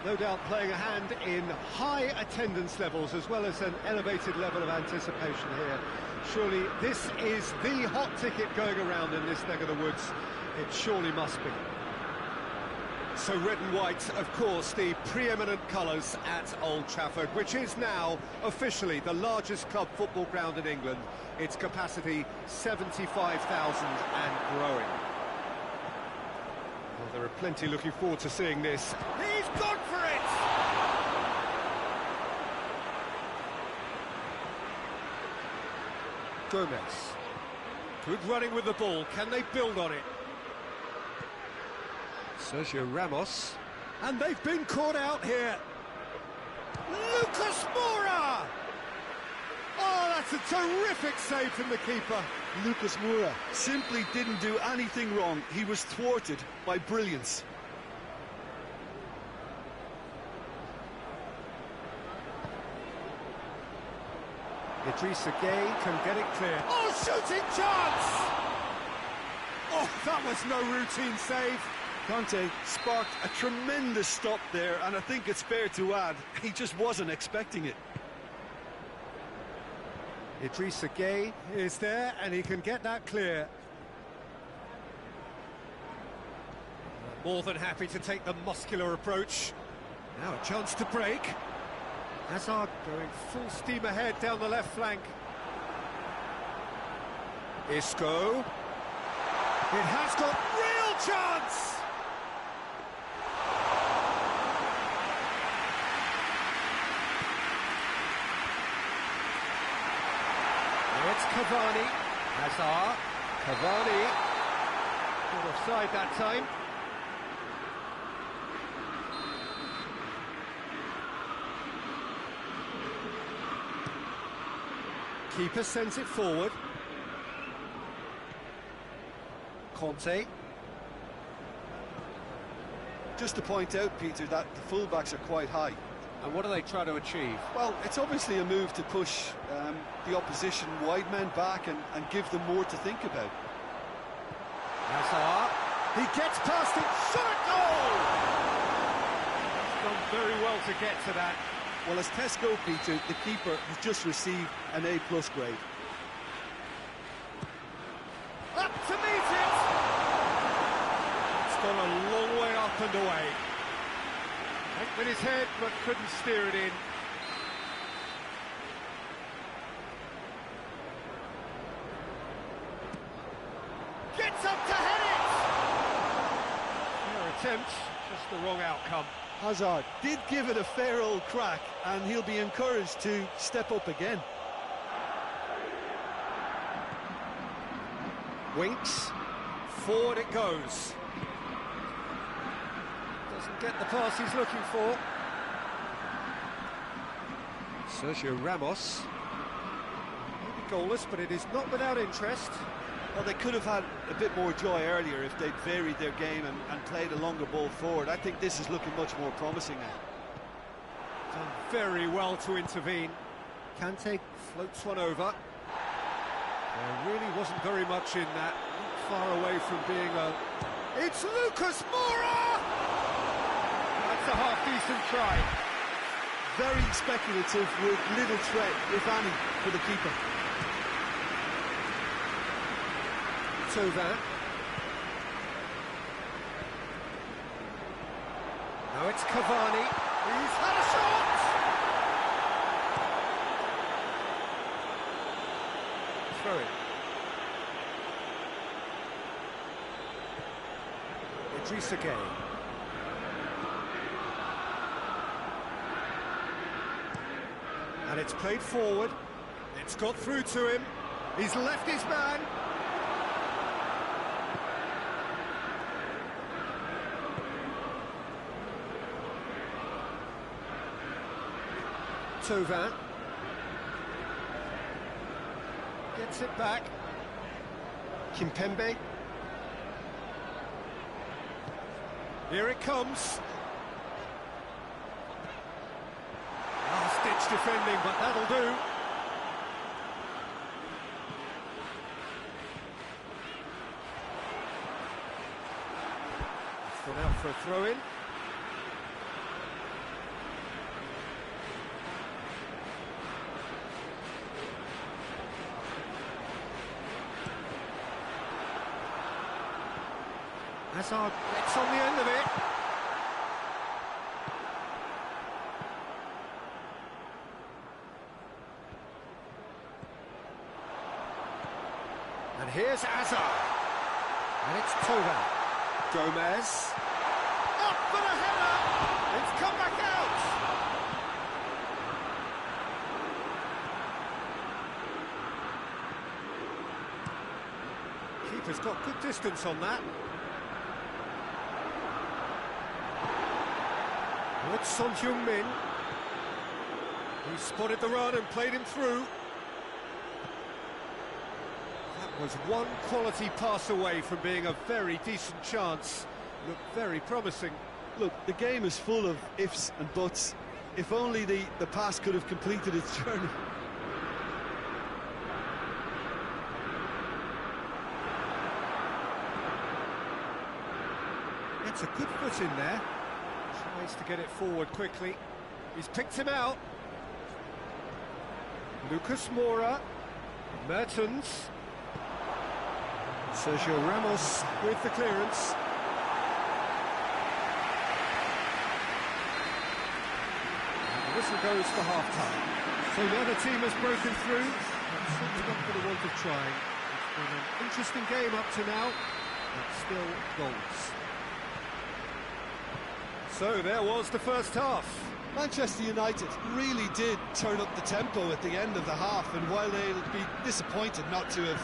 No doubt playing a hand in high attendance levels as well as an elevated level of anticipation here. Surely this is the hot ticket going around in this neck of the woods. It surely must be. So red and white, of course, the preeminent colours at Old Trafford, which is now officially the largest club football ground in England. Its capacity 75,000 and growing. Well, there are plenty looking forward to seeing this. He's gone for it! Gomez. Good running with the ball. Can they build on it? Sergio Ramos. And they've been caught out here. Lucas Moura! Oh, that's a terrific save from the keeper. Lucas Moura simply didn't do anything wrong. He was thwarted by brilliance. Idrissa Gueye can get it clear. Oh, shooting chance! Oh, that was no routine save. Conte sparked a tremendous stop there, and I think it's fair to add, he just wasn't expecting it. Idrissa Gueye is there, and he can get that clear. More than happy to take the muscular approach. Now a chance to break. Hazard going full steam ahead down the left flank. Isco. It has got real chance! Now it's Cavani. Hazard. Cavani. Not offside that time. Keeper sends it forward. Conte. Just to point out, Peter, that the fullbacks are quite high. And what do they try to achieve? Well, it's obviously a move to push the opposition wide men back and give them more to think about. Hazard. He gets past it. Shot! Goal! He's done very well to get to that. Well, as tests go, Peter, the keeper has just received an A+ grade. Up to meet it! It's gone a long way up and away. Went with his head, but couldn't steer it in. Gets up to head it! Fair attempt, just the wrong outcome. Hazard did give it a fair old crack, and he'll be encouraged to step up again. Winks. Forward it goes. Doesn't get the pass he's looking for. Sergio Ramos. Maybe goalless, but it is not without interest. Well, they could have had a bit more joy earlier if they'd varied their game and played a longer ball forward. I think this is looking much more promising now. Done very well to intervene. Kante floats one over. There really wasn't very much in that. Not far away from being a... It's Lucas Moura! That's a half-decent try. Very speculative with little threat, if any, for the keeper. Quy-Dang. Now it's Cavani. He's had a shot! Throw it. Idrissa Gueye. And it's played forward. It's got through to him. He's left his man. Quy-Dang gets it back. Kimpembe. Here it comes. Last-ditch defending, but that'll do. It's gone out for a throw-in. Hazard gets on the end of it. And here's Hazard. And it's Quy-Dang. Gomez. Up for the header! It's come back out! Keeper's got good distance on that. It's Son Heung-min. He spotted the run and played him through. That was one quality pass away from being a very decent chance. Looked very promising. Look, the game is full of ifs and buts. If only the pass could have completed its journey. Gets a good foot in there. Tries to get it forward quickly. He's picked him out. Lucas Moura. Mertens. Sergio Ramos with the clearance. And the whistle goes for half-time. So now the team has broken through. But certainly not for the want of trying. It's been an interesting game up to now, but still goals. So there was the first half. Manchester United really did turn up the tempo at the end of the half, and while they'll be disappointed not to have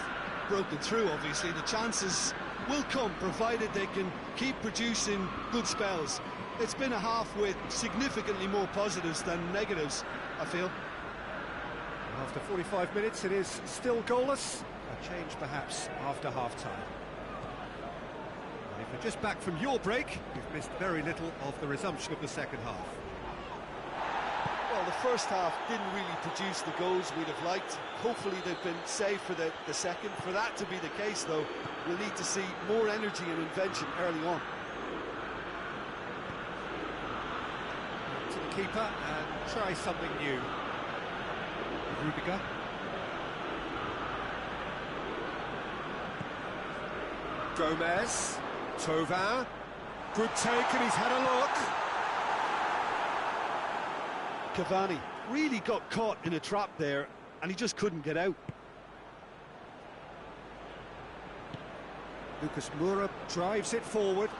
broken through, obviously, the chances will come, provided they can keep producing good spells. It's been a half with significantly more positives than negatives, I feel. After 45 minutes, it is still goalless. A change, perhaps, after half-time. And if you're just back from your break, you've missed very little of the resumption of the second half. Well, the first half didn't really produce the goals we'd have liked. Hopefully they've been saved for the second. For that to be the case, though, we'll need to see more energy and invention early on. To the keeper and try something new. Rudiger. Gomez. Thauvin. Good take, and he's had a look. Cavani really got caught in a trap there, and he just couldn't get out. Lucas Moura drives it forward.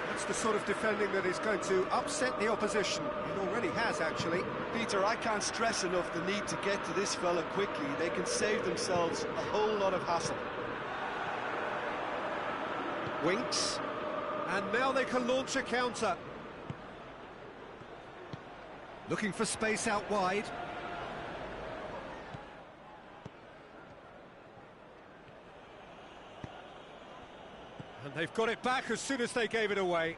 That's the sort of defending that is going to upset the opposition. It already has, actually. Peter, I can't stress enough the need to get to this fella quickly. They can save themselves a whole lot of hassle. Winks, and now they can launch a counter. Looking for space out wide. And they've got it back as soon as they gave it away.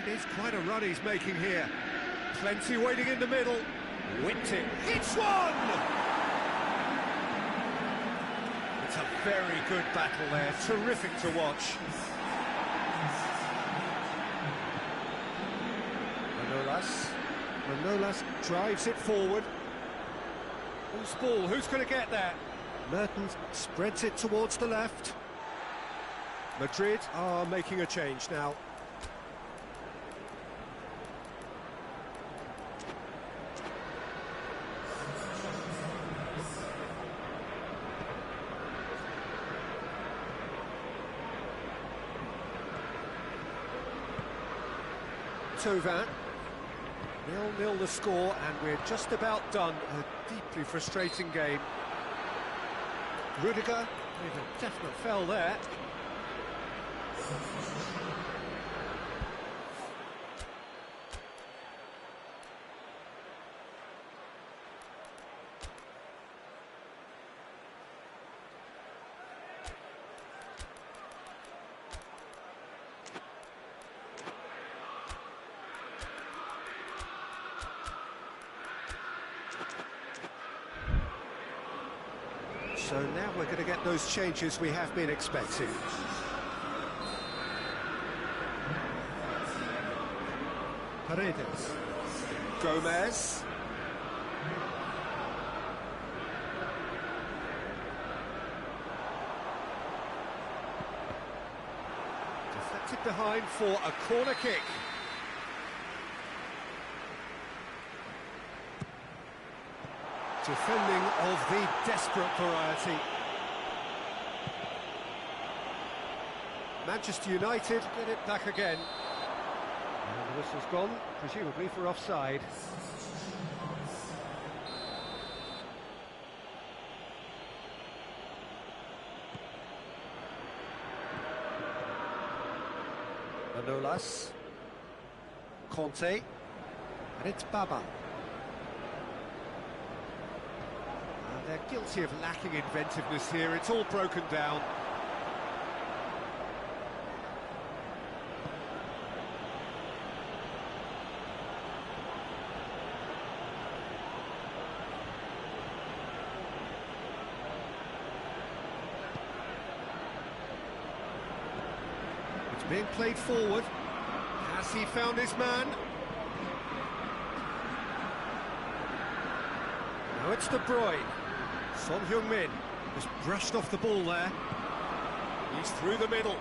It is quite a run he's making here. Plenty waiting in the middle. Whipped it. Hits one! It's a very good battle there, terrific to watch. Manolas drives it forward. Who's ball? Who's going to get there? Mertens spreads it towards the left. Madrid are making a change now. Thauvin. 0-0 the score, and we're just about done. A deeply frustrating game. Rudiger with a definite foul there. So now we're going to get those changes we have been expecting. Paredes. Gomez. Deflected behind for a corner kick. Defending of the desperate variety. Manchester United get it back again. And the whistle's gone, presumably for offside. Manolas. Conte. And it's Baba. They're guilty of lacking inventiveness here. It's all broken down. being played forward. Has he found his man? Now it's De Bruyne. Son Heung-min has brushed off the ball there. He's through the middle.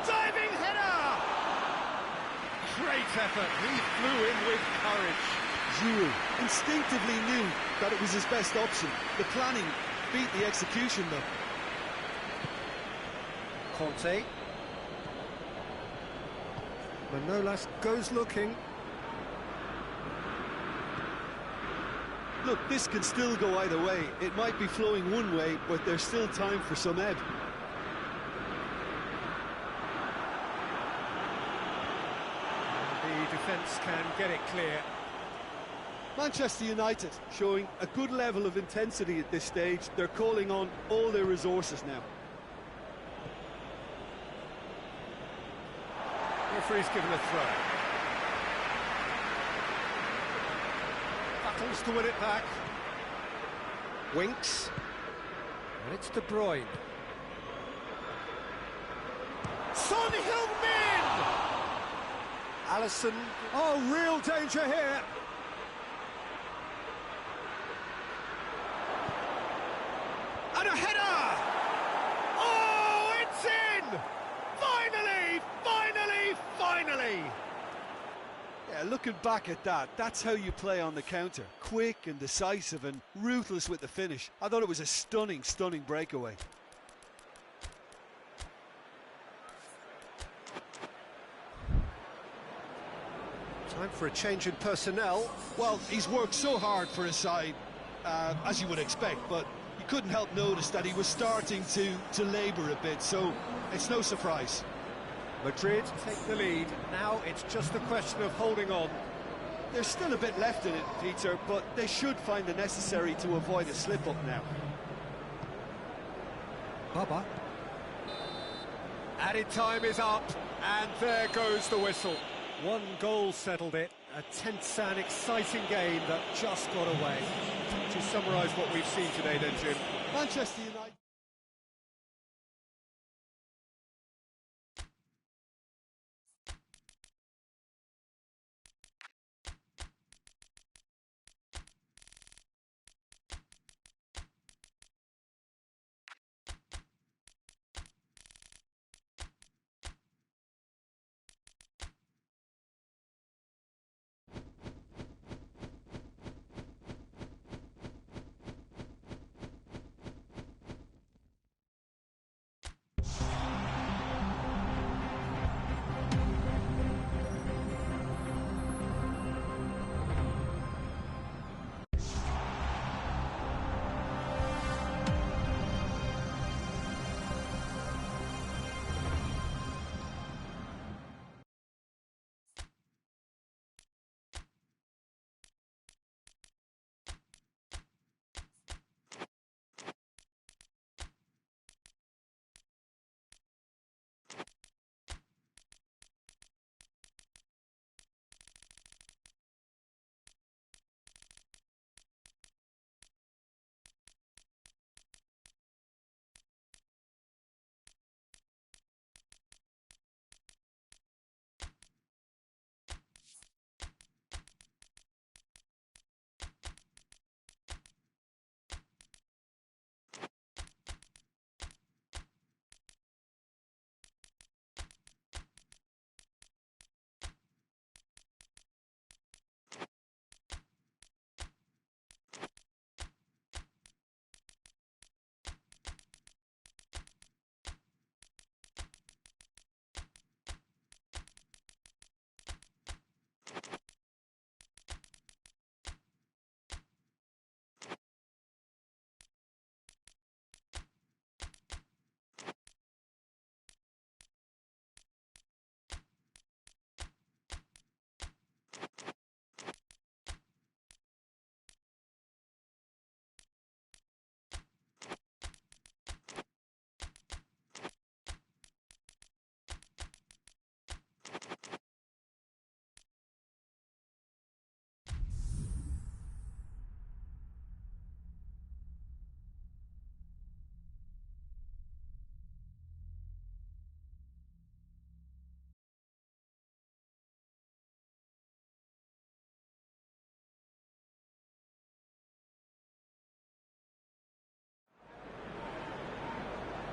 Diving header! Great effort. He flew in with courage. Giroud instinctively knew that it was his best option. The planning beat the execution, though. Conte. Manolas goes looking. Look, this can still go either way. It might be flowing one way, but there's still time for some ebb. The defence can get it clear. Manchester United showing a good level of intensity at this stage. They're calling on all their resources now. Referee's given a throw. Battles to win it back. Winks. And it's De Bruyne. Son Heung-min! Alisson. Oh, real danger here. And a header! Oh, it's in! Finally! Finally! Finally! Yeah, looking back at that, that's how you play on the counter. Quick and decisive and ruthless with the finish. I thought it was a stunning, stunning breakaway. Time for a change in personnel. Well, he's worked so hard for his side, as you would expect, but you couldn't help notice that he was starting to labour a bit, so it's no surprise. Madrid take the lead. Now it's just a question of holding on. There's still a bit left in it, Peter, but they should find the necessary to avoid a slip-up now. Baba. Added time is up, and there goes the whistle. One goal settled it. A tense and exciting game that just got away. To summarise what we've seen today then, Jim. Manchester United.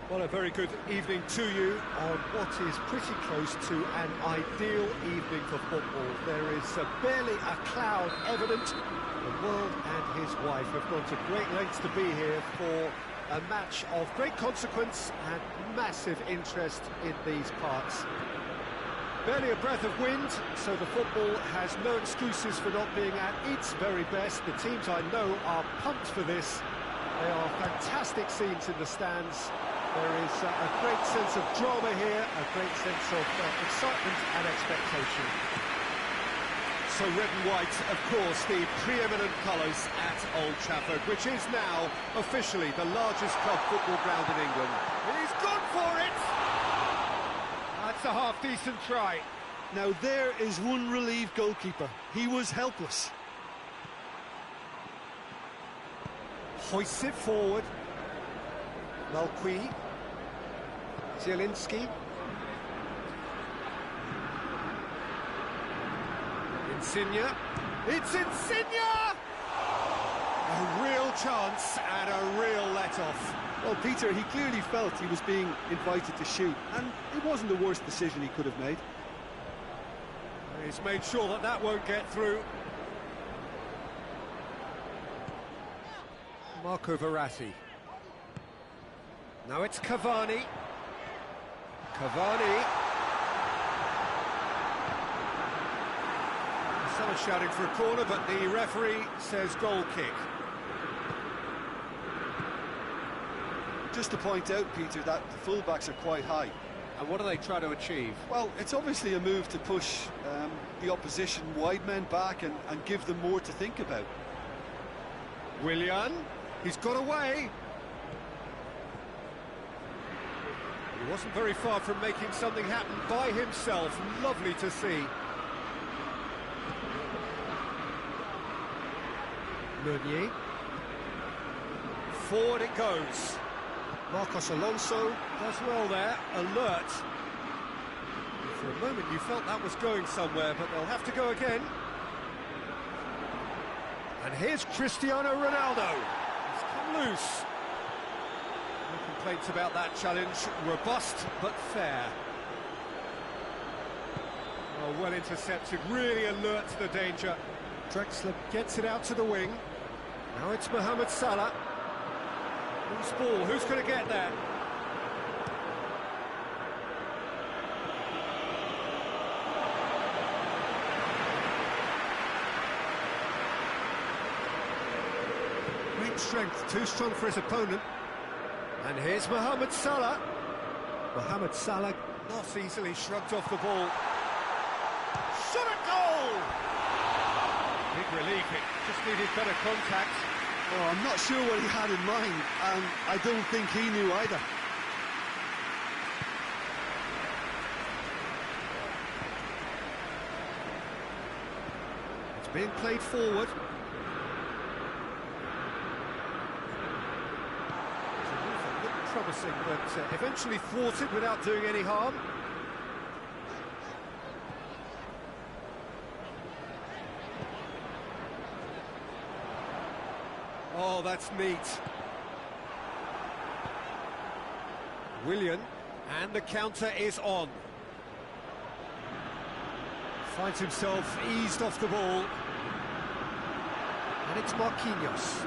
Well, a very good evening to you on what is pretty close to an ideal evening for football. There is barely a cloud evident. The world and his wife have gone to great lengths to be here for a match of great consequence and massive interest in these parts. Barely a breath of wind, so the football has no excuses for not being at its very best. The teams I know are pumped for this. They are fantastic scenes in the stands. There is a great sense of drama here, a great sense of excitement and expectation. So red and white, of course, the preeminent colours at Old Trafford, which is now officially the largest club football ground in England. He's gone for it! That's a half-decent try. Now there is one relieved goalkeeper. He was helpless. Hoists it forward. Malqui. Zielinski. Insigne. It's Insigne! A real chance and a real let-off. Well, Peter, he clearly felt he was being invited to shoot, and it wasn't the worst decision he could have made. He's made sure that that won't get through. Marco Verratti. Now it's Cavani. Cavani. Some are shouting for a corner, but the referee says goal kick. Just to point out, Peter, that the fullbacks are quite high. And what do they try to achieve? Well, it's obviously a move to push the opposition wide men back and give them more to think about. Willian. He's got away. He wasn't very far from making something happen by himself. Lovely to see. Meunier. Forward it goes. Marcos Alonso does well there, alert. For a moment you felt that was going somewhere, but they'll have to go again. And here's Cristiano Ronaldo. He's come loose. No complaints about that challenge. Robust but fair. Oh, well intercepted, really alert to the danger. Drexler gets it out to the wing. Now it's Mohamed Salah. Loose ball, who's going to get there? Great strength, too strong for his opponent. And here's Mohamed Salah. Mohamed Salah not easily shrugged off the ball. Shot a goal! Big relief, it just needed better contact. Oh, I'm not sure what he had in mind, and I don't think he knew either. It's being played forward. It looked promising, but eventually thwarted without doing any harm. Oh, that's neat. Willian, and the counter is on. Finds himself eased off the ball. And it's Marquinhos.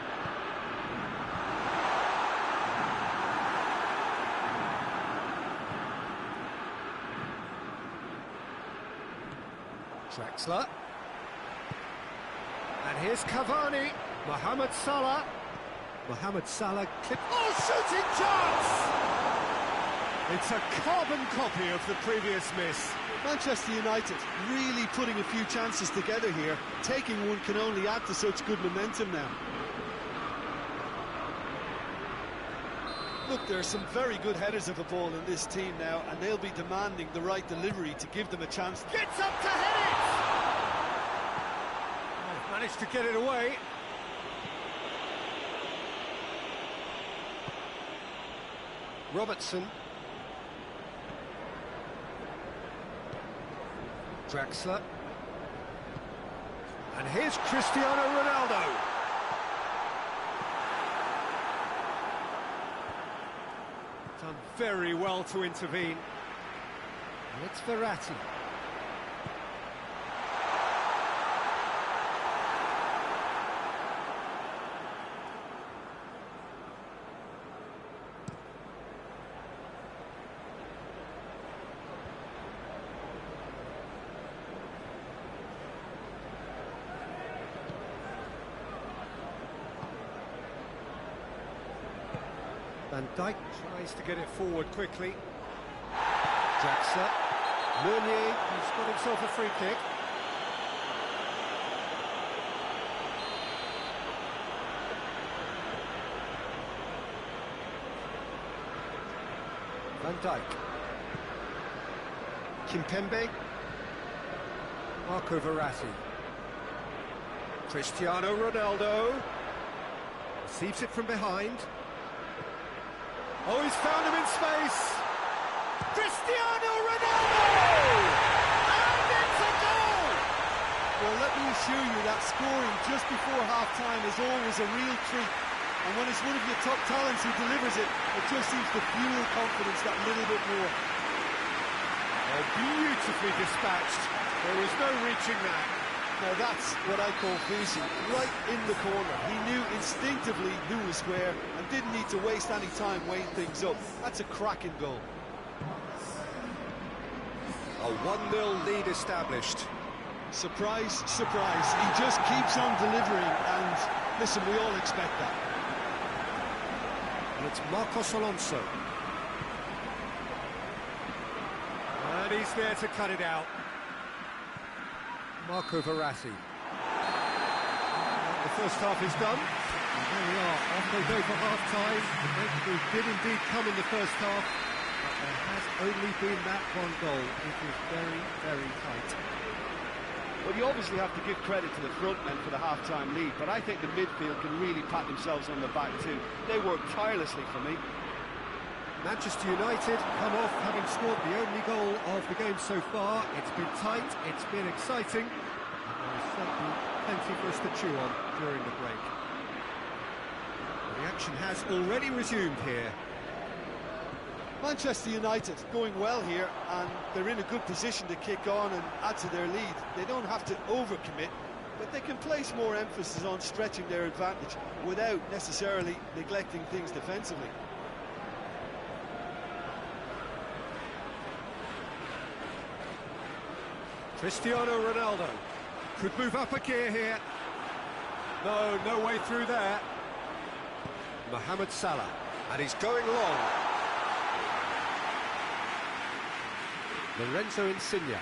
Drexler. And here's Cavani. Mohamed Salah. Mohamed Salah clip. Oh, shooting chance! It's a carbon copy of the previous miss. Manchester United really putting a few chances together here. Taking one can only add to such good momentum now. Look, there are some very good headers of the ball in this team now, and they'll be demanding the right delivery to give them a chance. Gets up to head it! Oh, managed to get it away. Robertson. Drexler. And here's Cristiano Ronaldo. Done very well to intervene. And it's Verratti. Van Dijk tries to get it forward quickly. Draxler. Meunier has got himself a free kick. Van Dijk. Kimpembe. Marco Verratti. Cristiano Ronaldo. Receives it from behind. Oh, he's found him in space! Cristiano Ronaldo! And it's a goal! Well, let me assure you that scoring just before half-time is always a real treat. And when it's one of your top talents who delivers it, it just seems to fuel confidence that little bit more. Oh, beautifully dispatched. There was no reaching that. Now that's what I call finishing, right in the corner. He knew instinctively who was where and didn't need to waste any time weighing things up. That's a cracking goal. A 1-0 lead established. Surprise, surprise. He just keeps on delivering and, listen, we all expect that. And it's Marcos Alonso. And he's there to cut it out. Marco Verratti. The first half is done. And there we are, off they go for half-time. The breakthrough did indeed come in the first half, but there has only been that one goal. It is very, very tight. Well, you obviously have to give credit to the front men for the half-time lead, but I think the midfield can really pat themselves on the back too. They worked tirelessly for me. Manchester United come off having scored the only goal of the game so far. It's been tight, it's been exciting, and there is certainly plenty for us to chew on during the break. Well, the action has already resumed here. Manchester United going well here, and they're in a good position to kick on and add to their lead. They don't have to overcommit, but they can place more emphasis on stretching their advantage without necessarily neglecting things defensively. Cristiano Ronaldo could move up a gear here. No way through there. Mohamed Salah, and he's going long. Lorenzo Insigne.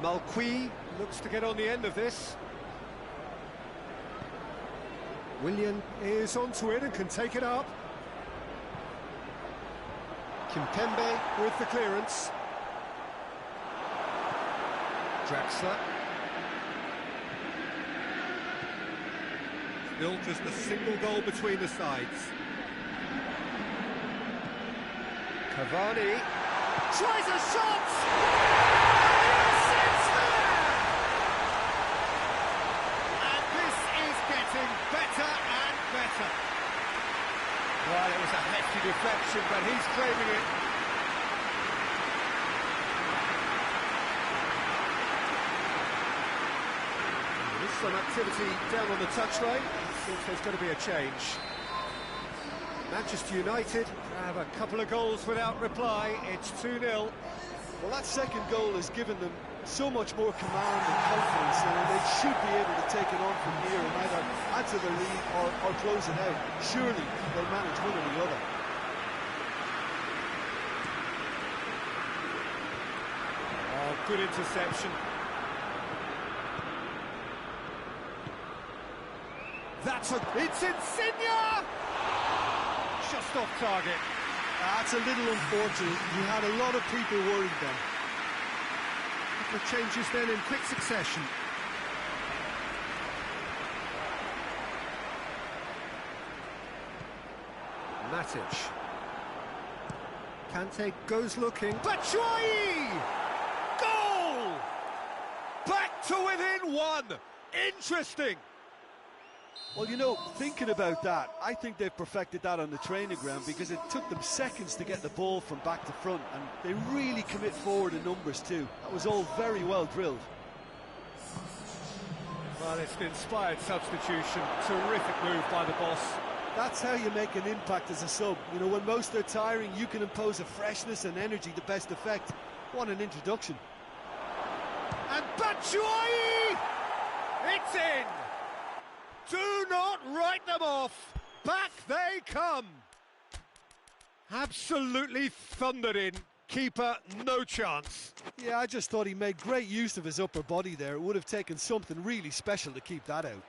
Malqui looks to get on the end of this. Willian is onto it and can take it up. Kimpembe with the clearance. Draxler. Still just a single goal between the sides. Cavani tries a shot! And this is getting better and better. Well, it was a hefty deflection, but he's claiming it. There's some activity down on the touchline. Seems there's going to be a change. Manchester United have a couple of goals without reply. It's 2-0. Well, that second goal has given them so much more command and confidence, and they should be able to take it on from here and either add to their lead or close it out. Surely they'll manage one or the other. Oh, good interception. It's Insigne! Just off target. That's a little unfortunate. You had a lot of people worried then. Couple of changes then in quick succession. Matic. Kante goes looking. Batshuayi! Goal! Back to within one! Interesting! Well, you know, thinking about that, I think they've perfected that on the training ground, because it took them seconds to get the ball from back to front, and they really commit forward in numbers too. That was all very well drilled. Well, it's an inspired substitution. Terrific move by the boss. That's how you make an impact as a sub. You know, when most are tiring, you can impose a freshness and energy to best effect. What an introduction. And Batshuayi! It's in! Do not write them off! Back they come! Absolutely thundered in. Keeper, no chance. Yeah, I just thought he made great use of his upper body there. It would have taken something really special to keep that out.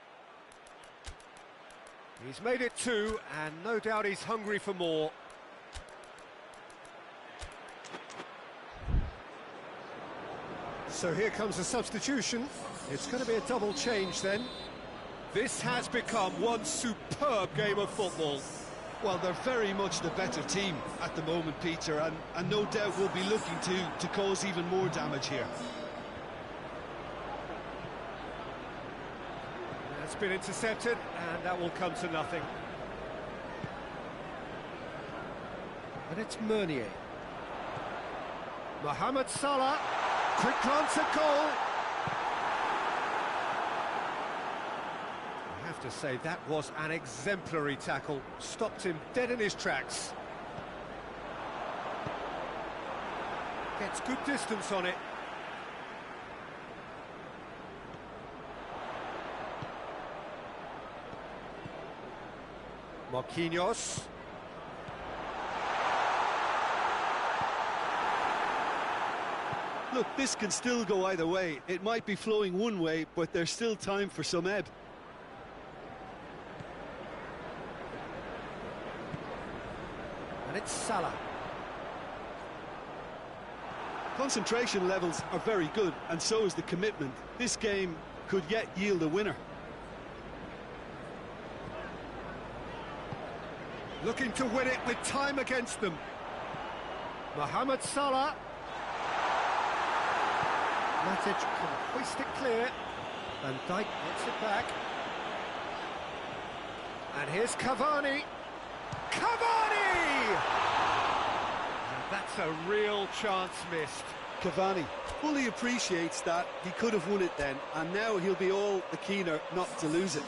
He's made it 2, and no doubt he's hungry for more. So here comes a substitution. It's going to be a double change then. This has become one superb game of football. Well, they're very much the better team at the moment, Peter, and no doubt will be looking to cause even more damage here. That's been intercepted, and that will come to nothing. And it's Meunier. Mohamed Salah, quick glance at goal. I have to say, that was an exemplary tackle. Stopped him dead in his tracks. Gets good distance on it. Marquinhos. Look, this can still go either way. It might be flowing one way, but there's still time for some ebb. And it's Salah. Concentration levels are very good, and so is the commitment. This game could yet yield a winner. Looking to win it with time against them. Mohamed Salah. Matic can hoist it clear. Van Dijk gets it back. And here's Cavani. Cavani! And that's a real chance missed. Cavani fully appreciates that he could have won it then, and now he'll be all the keener not to lose it.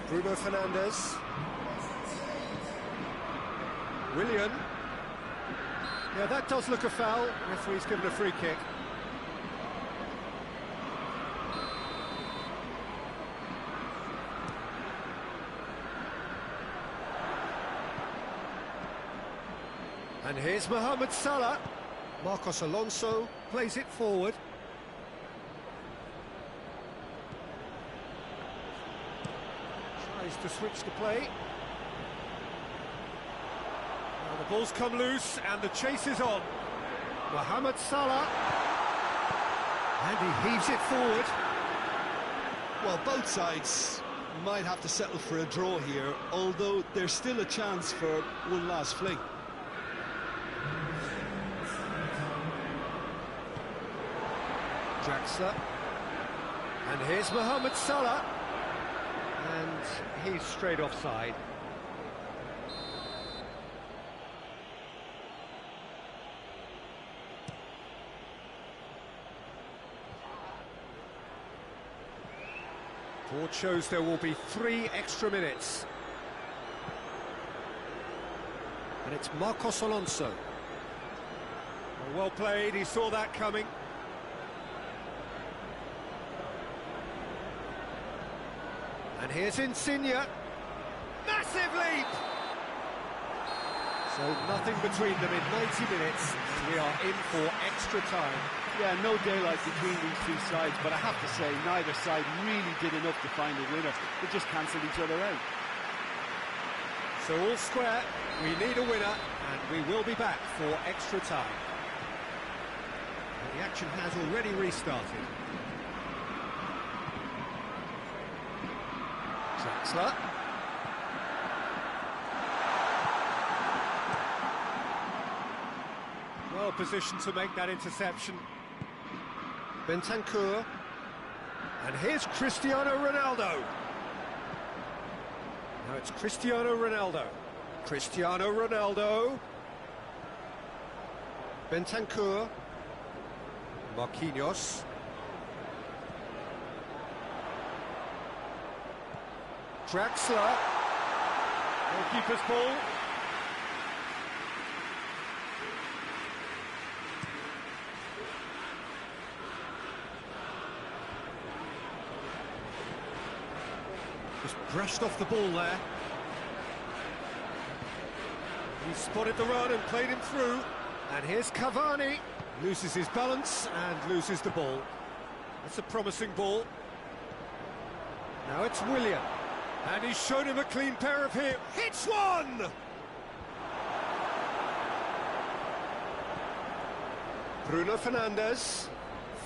Bruno Fernandes. Willian. Yeah, that does look a foul. Referee's given a free kick. And here's Mohamed Salah. Marcos Alonso Plays it forward. Tries to switch the play. Now the ball's come loose and the chase is on. Mohamed Salah. and he heaves it forward. Well, both sides might have to settle for a draw here, although there's still a chance for one last fling. Draxler. And here's Mohamed Salah. And he's straight offside. Board shows there will be 3 extra minutes. And it's Marcos Alonso. Well played, he saw that coming. And here's Insigne. Massive leap! So nothing between them in 90 minutes. We are in for extra time. Yeah, no daylight between these two sides, but I have to say, neither side really did enough to find a winner. They just cancelled each other out. So all square, we need a winner, and we will be back for extra time. And the action has already restarted. Draxler. Well positioned to make that interception. Bentancur. And here's Cristiano Ronaldo. Now it's Cristiano Ronaldo. Cristiano Ronaldo. Bentancur. Marquinhos. Draxler. Goalkeeper's ball. Just brushed off the ball there. He spotted the run and played him through. And here's Cavani. Loses his balance and loses the ball. That's a promising ball. Now it's Willian. And he's shown him a clean pair of here. Hits one! Bruno Fernandes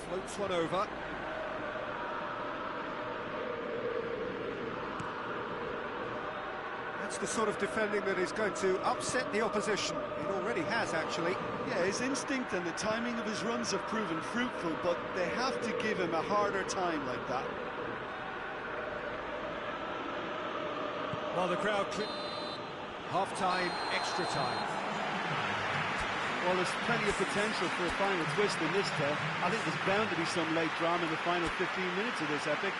floats one over. That's the sort of defending that is going to upset the opposition. It already has, actually. Yeah, his instinct and the timing of his runs have proven fruitful, but they have to give him a harder time like that. While the crowd... Half-time, extra time. Well, there's plenty of potential for a final twist in this tale. I think there's bound to be some late drama in the final 15 minutes of this epic.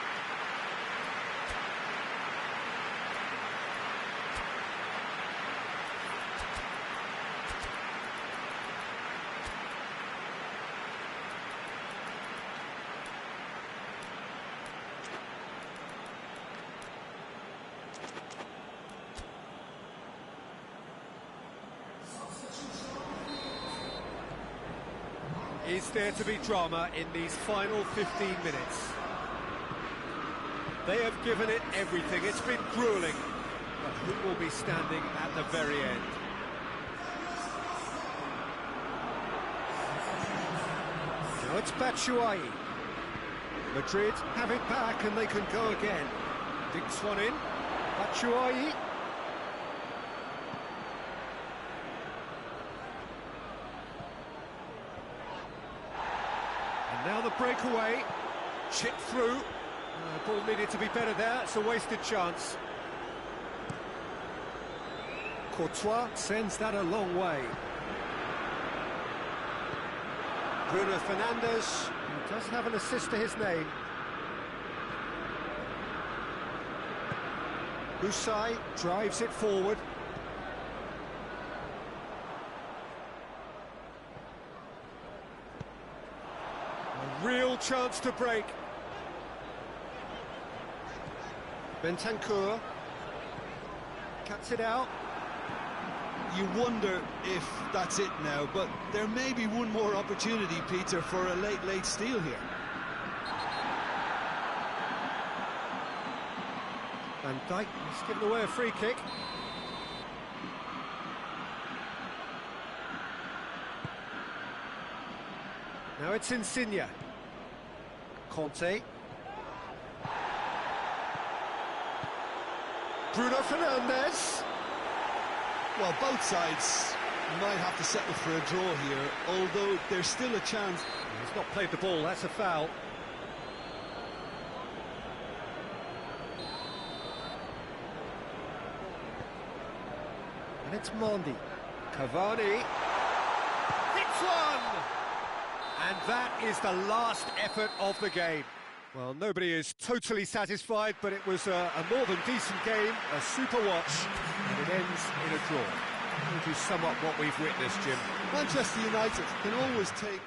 Is there to be drama in these final 15 minutes? They have given it everything. It's been gruelling. But who will be standing at the very end? Now it's Batshuayi. Madrid have it back and they can go again. Dinks one in. Batshuayi. Now the breakaway, chipped through. The ball needed to be better there, it's a wasted chance. Courtois sends that a long way. Bruno Fernandes, who does have an assist to his name. Usai drives it forward. Real chance to break. Bentancur cuts it out. You wonder if that's it now, but there may be one more opportunity, Peter, for a late steal here. Van Dijk has given away a free kick. Now it's Insigne. Conte. Bruno Fernandes. Well, both sides might have to settle for a draw here, although there's still a chance. He's not played the ball, that's a foul. And it's Mondi. Cavani. Hits one! And that is the last effort of the game. Well, nobody is totally satisfied, but it was a more than decent game, a super watch, and it ends in a draw. Which is somewhat what we've witnessed, Jim. Manchester United can always take...